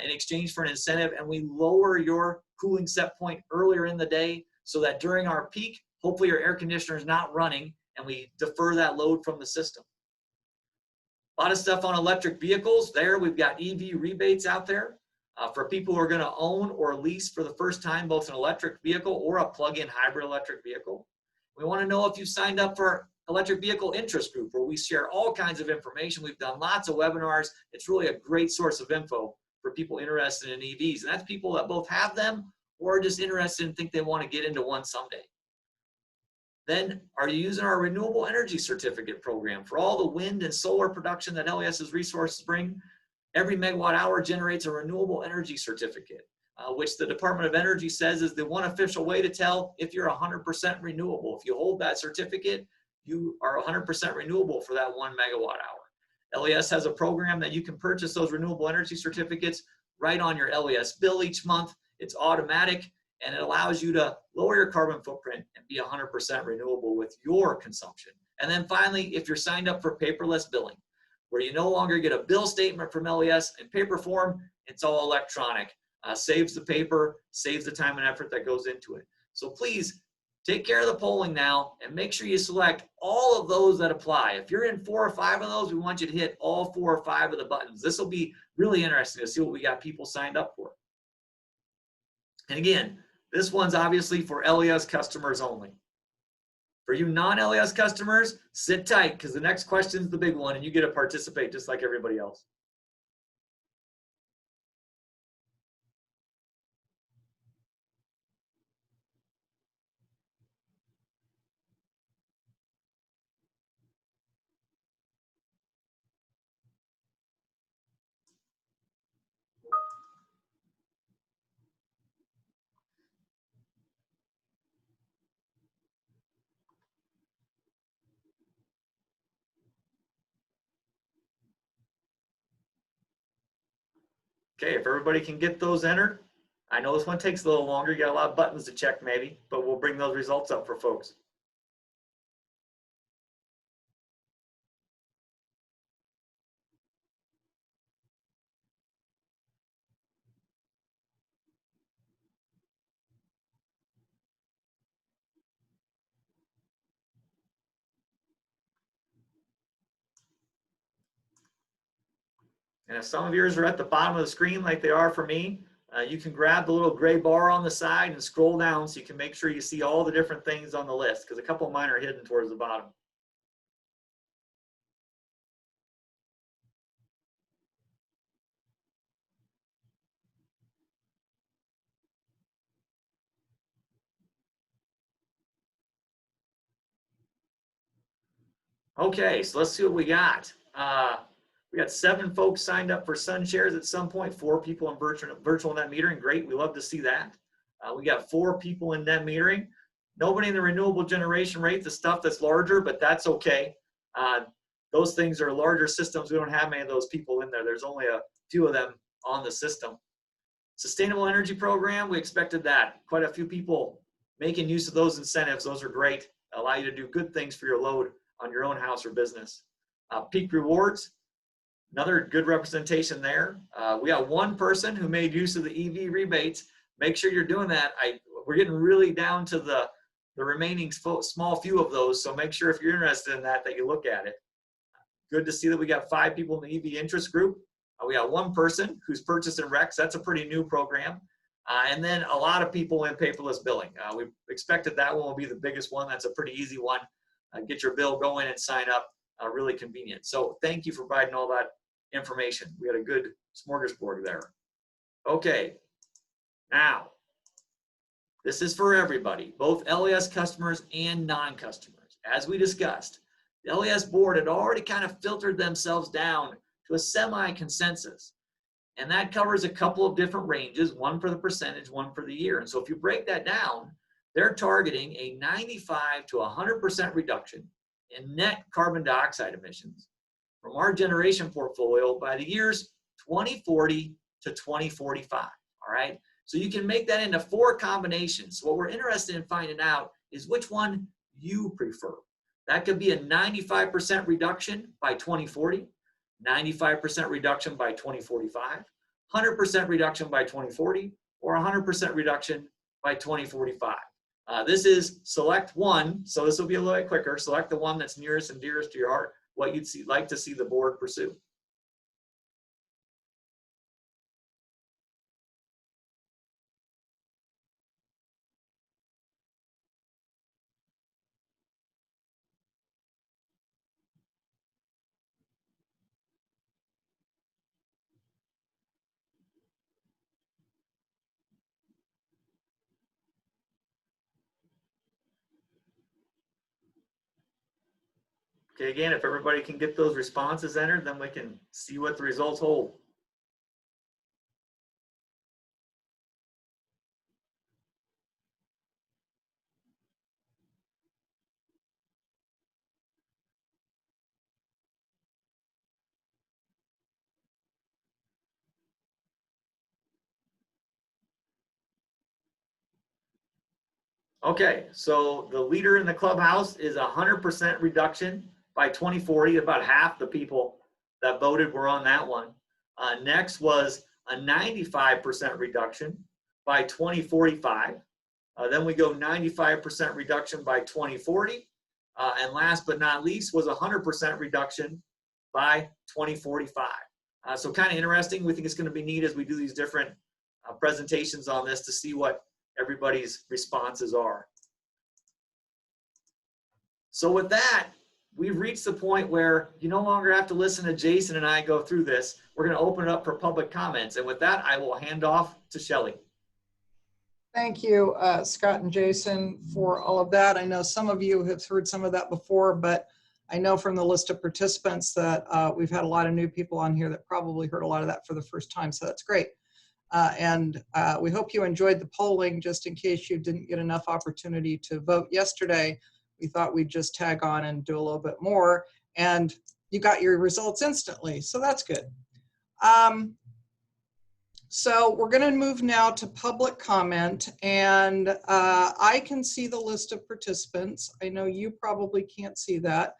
in exchange for an incentive, and we lower your cooling set point earlier in the day so that during our peak, hopefully your air conditioner is not running, and we defer that load from the system. A lot of stuff on electric vehicles there. We've got EV rebates out there for people who are going to own or lease for the first time both an electric vehicle or a plug-in hybrid electric vehicle. We want to know if you've signed up for electric vehicle interest group, where we share all kinds of information. We've done lots of webinars. It's really a great source of info for people interested in EVs. And that's people that both have them or are just interested and think they want to get into one someday. Then, are you using our renewable energy certificate program for all the wind and solar production that LES's resources bring? Every megawatt hour generates a renewable energy certificate, which the Department of Energy says is the one official way to tell if you're 100% renewable. If you hold that certificate, you are 100% renewable for that 1 megawatt hour. LES has a program that you can purchase those renewable energy certificates right on your LES bill each month. It's automatic, and it allows you to lower your carbon footprint and be 100% renewable with your consumption. And then finally, if you're signed up for paperless billing, where you no longer get a bill statement from LES in paper form, it's all electronic. Saves the paper, saves the time and effort that goes into it. So please take care of the polling now and make sure you select all of those that apply. If you're in 4 or 5 of those, we want you to hit all 4 or 5 of the buttons. This will be really interesting to see what we got people signed up for. And again, this one's obviously for LES customers only. For you non-LES customers, sit tight because the next question is the big one and you get to participate just like everybody else. Okay, if everybody can get those entered, I know this one takes a little longer. You got a lot of buttons to check maybe, but we'll bring those results up for folks. And if some of yours are at the bottom of the screen like they are for me, you can grab the little gray bar on the side and scroll down so you can make sure you see all the different things on the list, because a couple of mine are hidden towards the bottom. Okay, so let's see what we got. We got 7 folks signed up for Sun Shares at some point, 4 people in virtual net metering. Great, we love to see that. We got 4 people in net metering. Nobody in the renewable generation rate, the stuff that's larger, but that's okay. Those things are larger systems. We don't have many of those people in there. There's only a few of them on the system. Sustainable Energy Program, we expected that. Quite a few people making use of those incentives. Those are great. Allow you to do good things for your load on your own house or business. Peak Rewards, another good representation there. We got 1 person who made use of the EV rebates. Make sure you're doing that. We're getting really down to the remaining small few of those, so make sure if you're interested in that you look at it. Good to see that we got 5 people in the EV interest group. We got 1 person who's purchased in RECs. That's a pretty new program. And then a lot of people in paperless billing. We expected that one will be the biggest one. That's a pretty easy one. Get your bill going and sign up. really convenient. So thank you for providing all that information. We had a good smorgasbord there. Okay, now, this is for everybody, both LES customers and non-customers. As we discussed, the LES board had already kind of filtered themselves down to a semi-consensus. And that covers a couple of different ranges, one for the percentage, one for the year. And so if you break that down, they're targeting a 95 to 100% reduction in net carbon dioxide emissions from our generation portfolio by the years 2040 to 2045, all right? So you can make that into 4 combinations. So what we're interested in finding out is which one you prefer. That could be a 95% reduction by 2040, 95% reduction by 2045, 100% reduction by 2040, or 100% reduction by 2045. This is select one, so this will be a little bit quicker. Select the one that's nearest and dearest to your heart, what you'd like to see the board pursue. Okay, again, if everybody can get those responses entered, then we can see what the results hold. Okay, so the leader in the clubhouse is 100% reduction by 2040. About half the people that voted were on that one. Next was a 95% reduction by 2045. Then we go 95% reduction by 2040. And last but not least was 100% reduction by 2045. So kind of interesting. We think it's going to be neat as we do these different presentations on this to see what everybody's responses are. So with that, we've reached the point where you no longer have to listen to Jason and I go through this. We're going to open it up for public comments. And with that, I will hand off to Shelley. Thank you, Scott and Jason, for all of that. I know some of you have heard some of that before, but I know from the list of participants that we've had a lot of new people on here that probably heard a lot of that for the first time, so that's great. And we hope you enjoyed the polling. Just in case you didn't get enough opportunity to vote yesterday, we thought we'd just tag on and do a little bit more, and you got your results instantly, so that's good. So we're going to move now to public comment, and I can see the list of participants. I know you probably can't see that.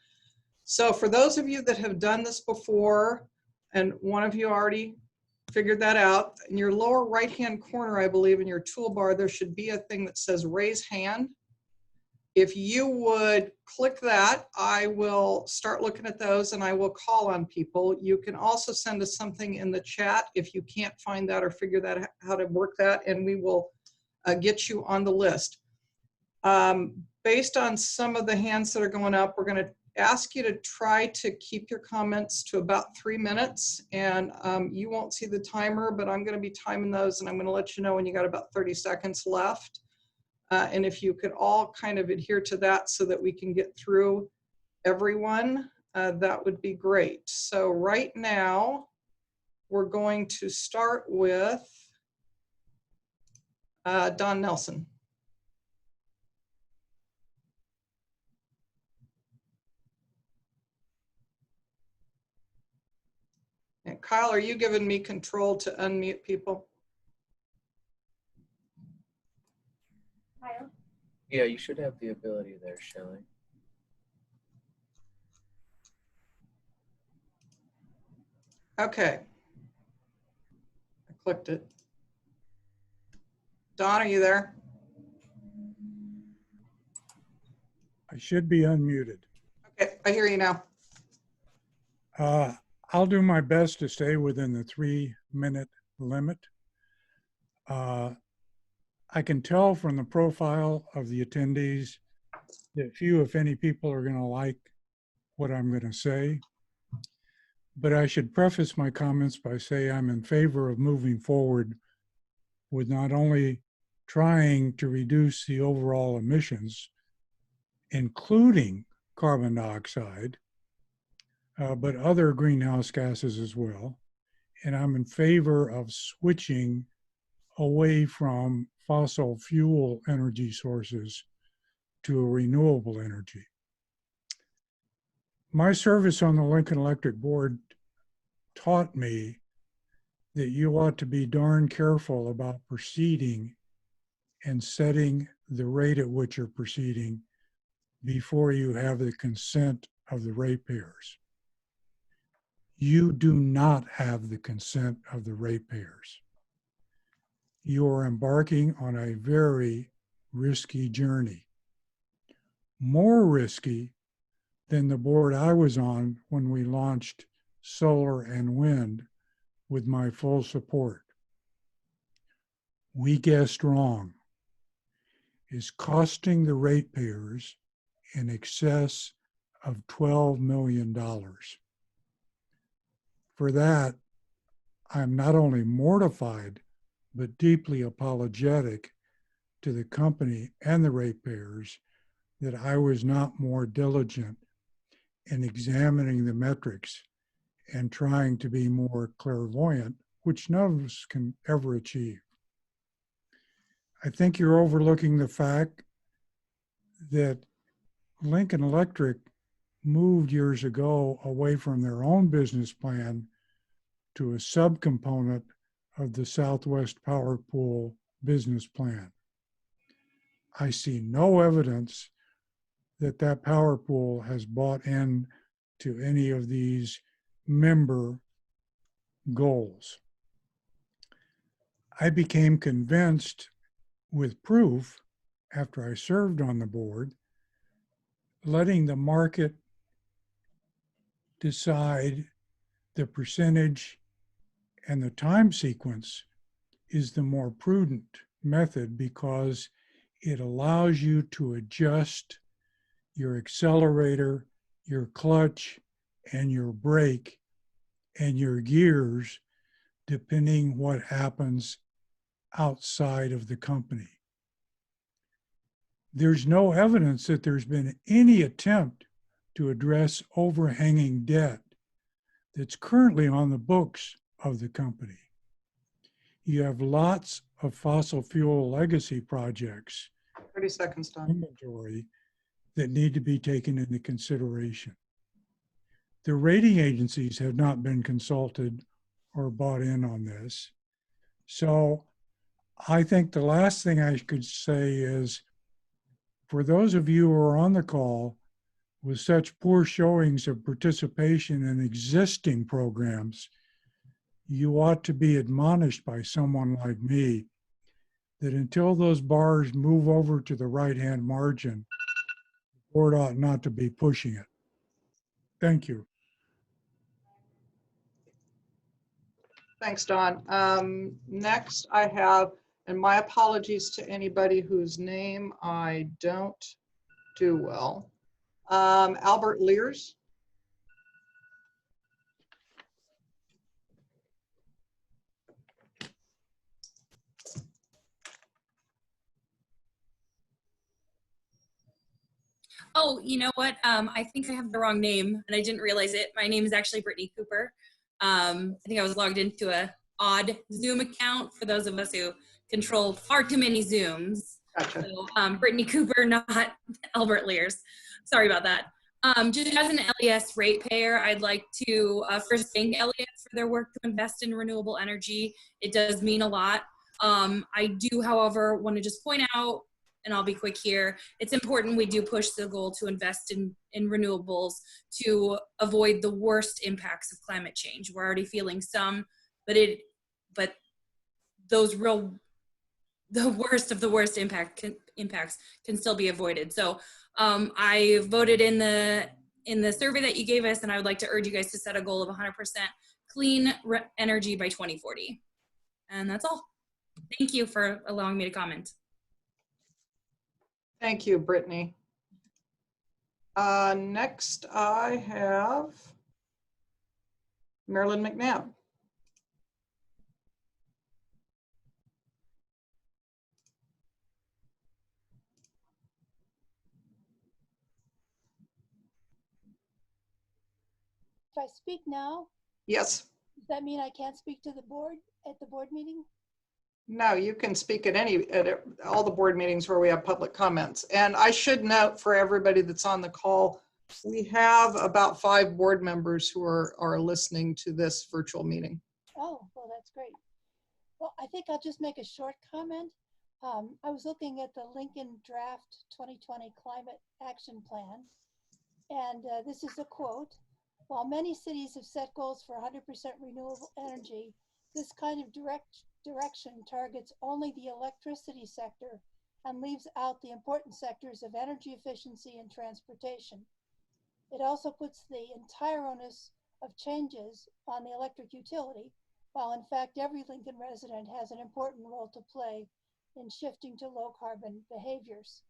So for those of you that have done this before, and one of you already figured that out, in your lower right-hand corner, I believe, in your toolbar, there should be a thing that says raise hand. If you would click that, I will start looking at those and I will call on people. You can also send us something in the chat if you can't find that or figure that how to work that, and we will get you on the list. Based on some of the hands that are going up, we're going to ask you to try to keep your comments to about 3 minutes, and you won't see the timer, but I'm going to be timing those, and I'm going to let you know when you got about 30 seconds left. And if you could all kind of adhere to that so that we can get through everyone, that would be great. So right now, we're going to start with Don Nelson. And Kyle, are you giving me control to unmute people? Kyle? Yeah, you should have the ability there, Shelley. Okay. I clicked it. Don, are you there? I should be unmuted. Okay, I hear you now. I'll do my best to stay within the 3-minute limit. I can tell from the profile of the attendees that few, if any, people are going to like what I'm going to say. But I should preface my comments by saying I'm in favor of moving forward with not only trying to reduce the overall emissions, including carbon dioxide, but other greenhouse gases as well. And I'm in favor of switching away from fossil fuel energy sources to a renewable energy. My service on the Lincoln Electric Board taught me that you ought to be darn careful about proceeding and setting the rate at which you're proceeding before you have the consent of the ratepayers. You do not have the consent of the ratepayers. You are embarking on a very risky journey, more risky than the board I was on when we launched solar and wind with my full support. We guessed wrong. Is costing the ratepayers in excess of $12 million. For that, I'm not only mortified, but deeply apologetic to the company and the ratepayers that I was not more diligent in examining the metrics and trying to be more clairvoyant, which none of us can ever achieve. I think you're overlooking the fact that Lincoln Electric moved years ago away from their own business plan to a subcomponent of the Southwest Power Pool business plan. I see no evidence that that power pool has bought in to any of these member goals. I became convinced with proof after I served on the board, letting the market decide the percentage and the time sequence is the more prudent method because it allows you to adjust your accelerator, your clutch, and your brake and your gears depending what happens outside of the company. There's no evidence that there's been any attempt to address overhanging debt that's currently on the books of the company. You have lots of fossil fuel legacy projects 30 seconds, Don. inventory that need to be taken into consideration. The rating agencies have not been consulted or bought in on this. So I think the last thing I could say is, for those of you who are on the call with such poor showings of participation in existing programs, you ought to be admonished by someone like me that until those bars move over to the right-hand margin, the board ought not to be pushing it. Thank you. Thanks, Don. Next, I have, and my apologies to anybody whose name I don't do well, Albert Lears. Oh, you know what? I think I have the wrong name and I didn't realize it. My name is actually Brittany Cooper. I think I was logged into a odd Zoom account for those of us who control far too many Zooms. Gotcha. So Brittany Cooper, not Albert Lears. Sorry about that. Just as an LES ratepayer, I'd like to first thank LES for their work to invest in renewable energy. It does mean a lot. I do, however, want to just point out, and I'll be quick here, it's important we do push the goal to invest in renewables to avoid the worst impacts of climate change. We're already feeling some, but those the worst of the worst impacts can still be avoided. So I voted in the survey that you gave us, and I would like to urge you guys to set a goal of 100% clean energy by 2040. And that's all. Thank you for allowing me to comment. Thank you, Brittany. Next, I have Marilyn McNabb. If I speak now, Yes. does that mean I can't speak to the board at the board meeting? No, you can speak at all the board meetings where we have public comments. And I should note for everybody that's on the call, we have about 5 board members who are listening to this virtual meeting. Oh, well, that's great. Well, I think I'll just make a short comment. I was looking at the Lincoln Draft 2020 Climate Action Plan, and this is a quote. While many cities have set goals for 100% renewable energy, this kind of direction targets only the electricity sector and leaves out the important sectors of energy efficiency and transportation. It also puts the entire onus of changes on the electric utility, while in fact every Lincoln resident has an important role to play in shifting to low carbon behaviors.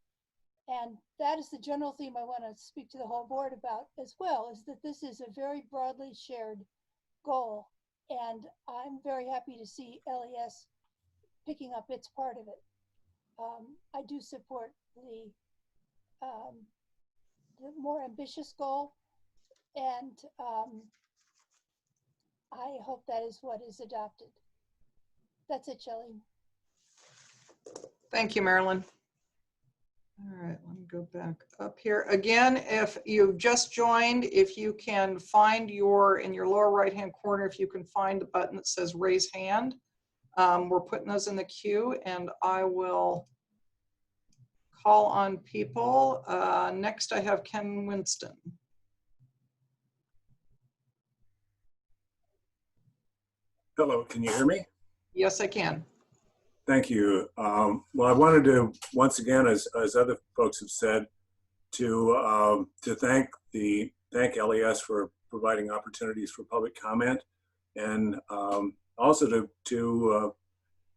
And that is the general theme I want to speak to the whole board about as well, is that this is a very broadly shared goal. And I'm very happy to see LES picking up its part of it. I do support the more ambitious goal, and I hope that is what is adopted. That's it, Shelley. Thank you, Marilyn. All right, let me go back up here. Again, if you've just joined, if you can find in your lower right-hand corner, if you can find the button that says raise hand, we're putting those in the queue and I will call on people. Next, I have Ken Winston. Hello, can you hear me? Yes, I can. Thank you. Well, I wanted to, once again, as other folks have said, to thank LES for providing opportunities for public comment, and also to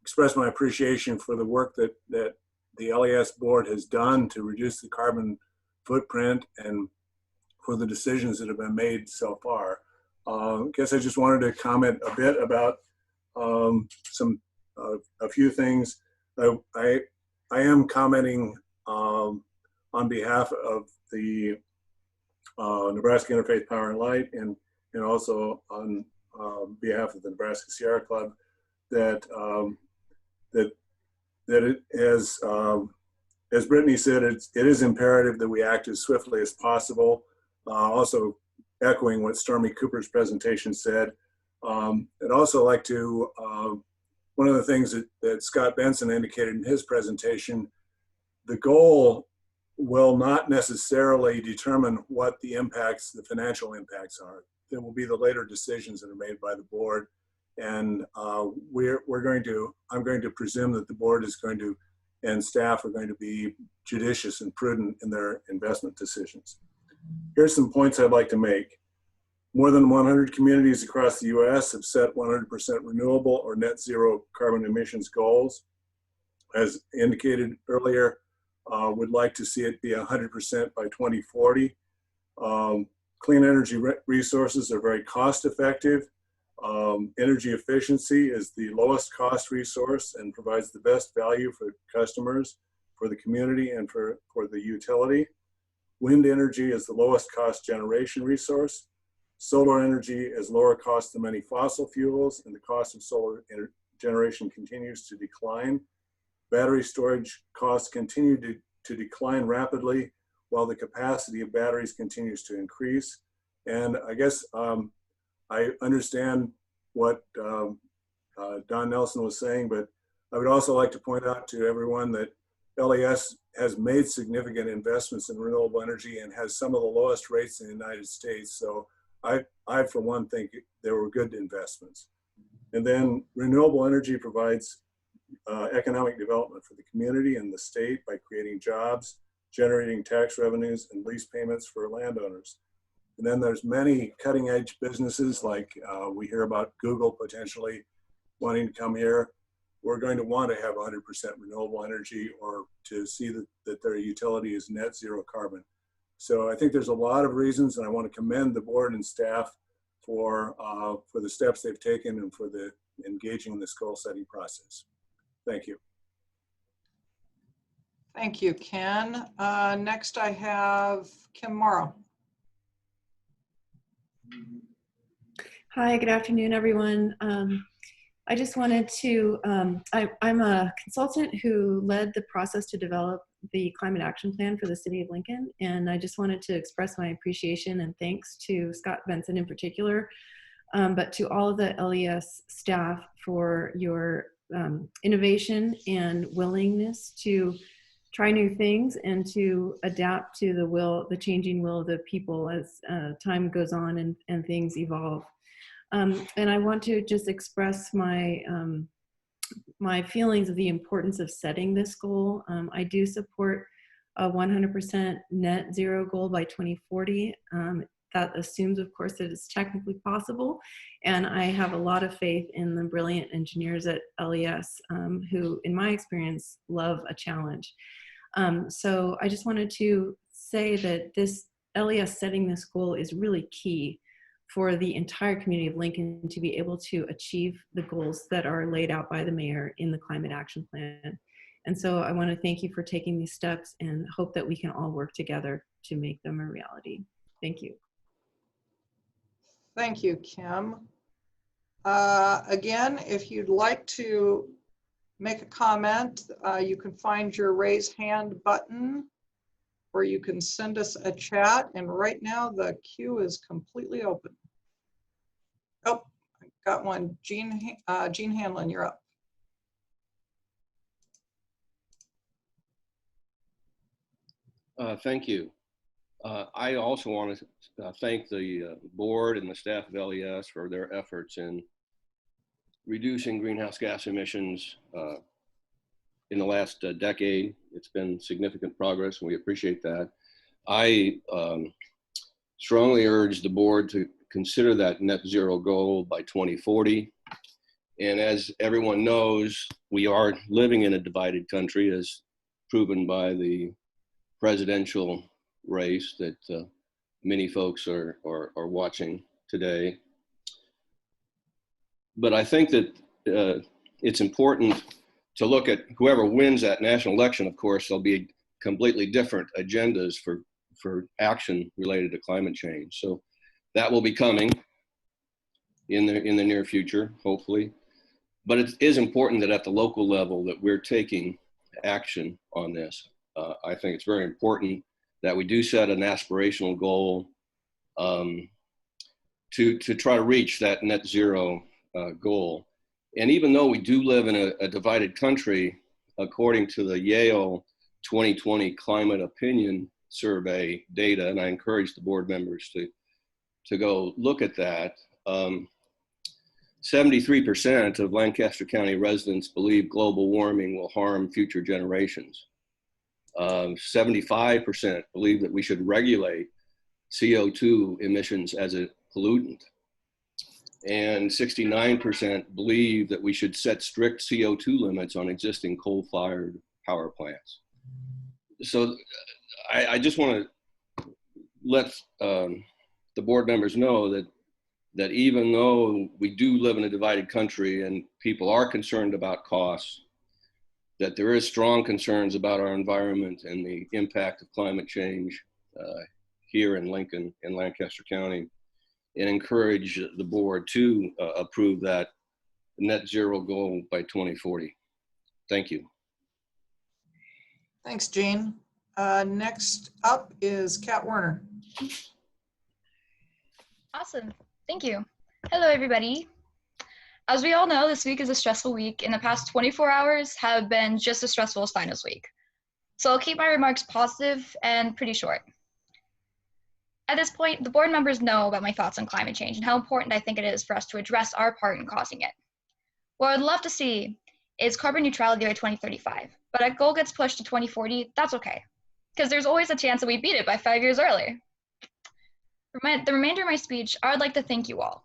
express my appreciation for the work that the LES board has done to reduce the carbon footprint and for the decisions that have been made so far. I guess I just wanted to comment a bit about a few things. I am commenting on behalf of the Nebraska Interfaith Power and Light, and also on behalf of the Nebraska Sierra Club, that it as Brittany said, it is imperative that we act as swiftly as possible. Also echoing what Stormy Cooper's presentation said. I'd also like to, one of the things that Scott Benson indicated in his presentation, the goal will not necessarily determine what the financial impacts are. There will be the later decisions that are made by the board. And I'm going to presume that the board is going to, and staff are going to be judicious and prudent in their investment decisions. Here's some points I'd like to make. More than 100 communities across the US have set 100% renewable or net zero carbon emissions goals. As indicated earlier, would like to see it be 100% by 2040. Clean energy resources are very cost effective. Energy efficiency is the lowest cost resource and provides the best value for customers, for the community, and for the utility. Wind energy is the lowest cost generation resource. Solar energy is lower cost than many fossil fuels, and the cost of solar generation continues to decline. Battery storage costs continue to decline rapidly, while the capacity of batteries continues to increase. And I guess I understand what Don Nelson was saying, but I would also like to point out to everyone that LES has made significant investments in renewable energy and has some of the lowest rates in the United States. So I for one, think they were good investments. And then renewable energy provides economic development for the community and the state by creating jobs, generating tax revenues, and lease payments for landowners. And then there's many cutting edge businesses like we hear about Google potentially wanting to come here. We're going to want to have 100% renewable energy or to see that their utility is net zero carbon. So I think there's a lot of reasons, and I want to commend the board and staff for the steps they've taken and for the engaging in this goal setting process. Thank you. Thank you, Ken. Next I have Kim Morrow. Hi, good afternoon, everyone. I just wanted to, I'm a consultant who led the process to develop the climate action plan for the city of Lincoln. And I just wanted to express my appreciation and thanks to Scott Benson in particular, but to all of the LES staff for your innovation and willingness to try new things and to adapt to the changing will of the people as time goes on and things evolve. And I want to just express my my feelings of the importance of setting this goal. I do support a 100% net zero goal by 2040. That assumes, of course, that it's technically possible. And I have a lot of faith in the brilliant engineers at LES who, in my experience, love a challenge. So I just wanted to say that this LES setting this goal is really key for the entire community of Lincoln to be able to achieve the goals that are laid out by the mayor in the climate action plan. And so I want to thank you for taking these steps and hope that we can all work together to make them a reality. Thank you. Thank you, Kim. Again, if you'd like to make a comment, you can find your raise hand button, or you can send us a chat. And right now the queue is completely open. Oh, I got one. Gene Hanlon, you're up. Thank you. I also want to thank the board and the staff of LES for their efforts in reducing greenhouse gas emissions in the last decade. It's been significant progress, and we appreciate that. I strongly urge the board to consider that net zero goal by 2040. And as everyone knows, we are living in a divided country, as proven by the presidential race that many folks are watching today. But I think that it's important to look at whoever wins that national election. Of course, there'll be completely different agendas for action related to climate change. So that will be coming in the near future, hopefully. But it is important that at the local level that we're taking action on this. I think it's very important that we do set an aspirational goal to try to reach that net zero goal. And even though we do live in a divided country, according to the Yale 2020 Climate Opinion Survey data, and I encourage the board members to go look at that, 73% of Lancaster County residents believe global warming will harm future generations. 75% believe that we should regulate CO2 emissions as a pollutant. And 69% believe that we should set strict CO2 limits on existing coal-fired power plants. So I just want to let the board members know that even though we do live in a divided country and people are concerned about costs, that there is strong concerns about our environment and the impact of climate change here in Lincoln and Lancaster County, and encourage the board to approve that net zero goal by 2040. Thank you. Thanks, Gene. Next up is Kat Werner. Awesome. Thank you. Hello, everybody. As we all know, this week is a stressful week, and the past 24 hours have been just as stressful as finals week. So I'll keep my remarks positive and pretty short. At this point, the board members know about my thoughts on climate change and how important I think it is for us to address our part in causing it. What I'd love to see is carbon neutrality by 2035, but if that goal gets pushed to 2040, that's okay, because there's always a chance that we beat it by 5 years earlier. For the remainder of my speech, I would like to thank you all.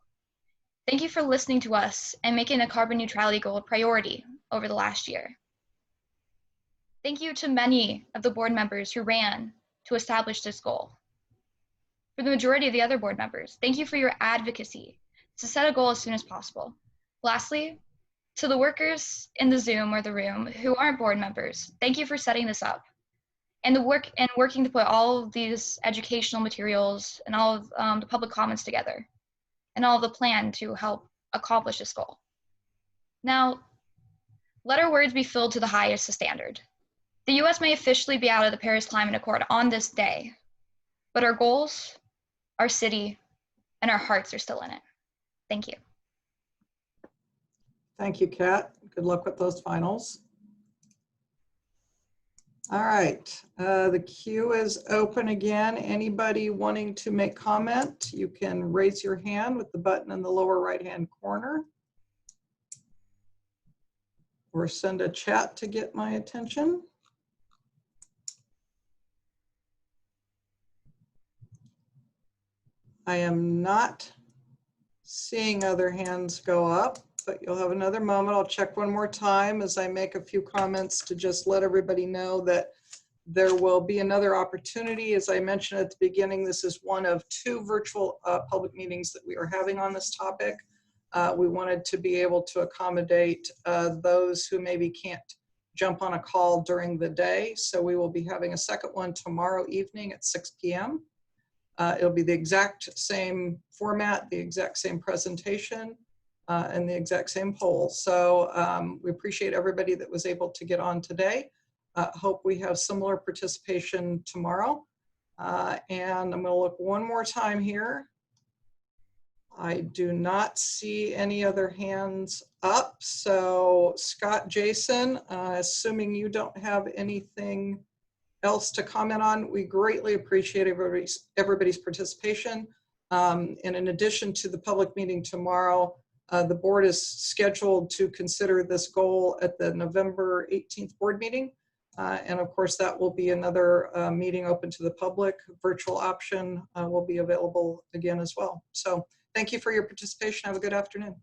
Thank you for listening to us and making the carbon neutrality goal a priority over the last year. Thank you to many of the board members who ran to establish this goal. For the majority of the other board members, thank you for your advocacy to set a goal as soon as possible. Lastly, to the workers in the Zoom or the room who aren't board members, thank you for setting this up and working to put all of these educational materials and all of the public comments together and all of the plan to help accomplish this goal. Now, let our words be filled to the highest standard. The US may officially be out of the Paris Climate Accord on this day, but our goals, our city, and our hearts are still in it. Thank you. Thank you, Kat. Good luck with those finals. All right, the queue is open again. Anybody wanting to make comment, you can raise your hand with the button in the lower right-hand corner, or send a chat to get my attention. I am not seeing other hands go up, but you'll have another moment. I'll check one more time as I make a few comments to just let everybody know that there will be another opportunity. As I mentioned at the beginning, this is one of 2 virtual public meetings that we are having on this topic. We wanted to be able to accommodate those who maybe can't jump on a call during the day. So we will be having a second one tomorrow evening at 6 p.m. It'll be the exact same format, the exact same presentation, and the exact same poll. So we appreciate everybody that was able to get on today. Hope we have similar participation tomorrow. And I'm gonna look one more time here. I do not see any other hands up. So Scott, Jason, assuming you don't have anything else to comment on, we greatly appreciate everybody's participation. And in addition to the public meeting tomorrow, the board is scheduled to consider this goal at the November 18th board meeting. And of course, that will be another meeting open to the public. Virtual option will be available again as well. So thank you for your participation. Have a good afternoon.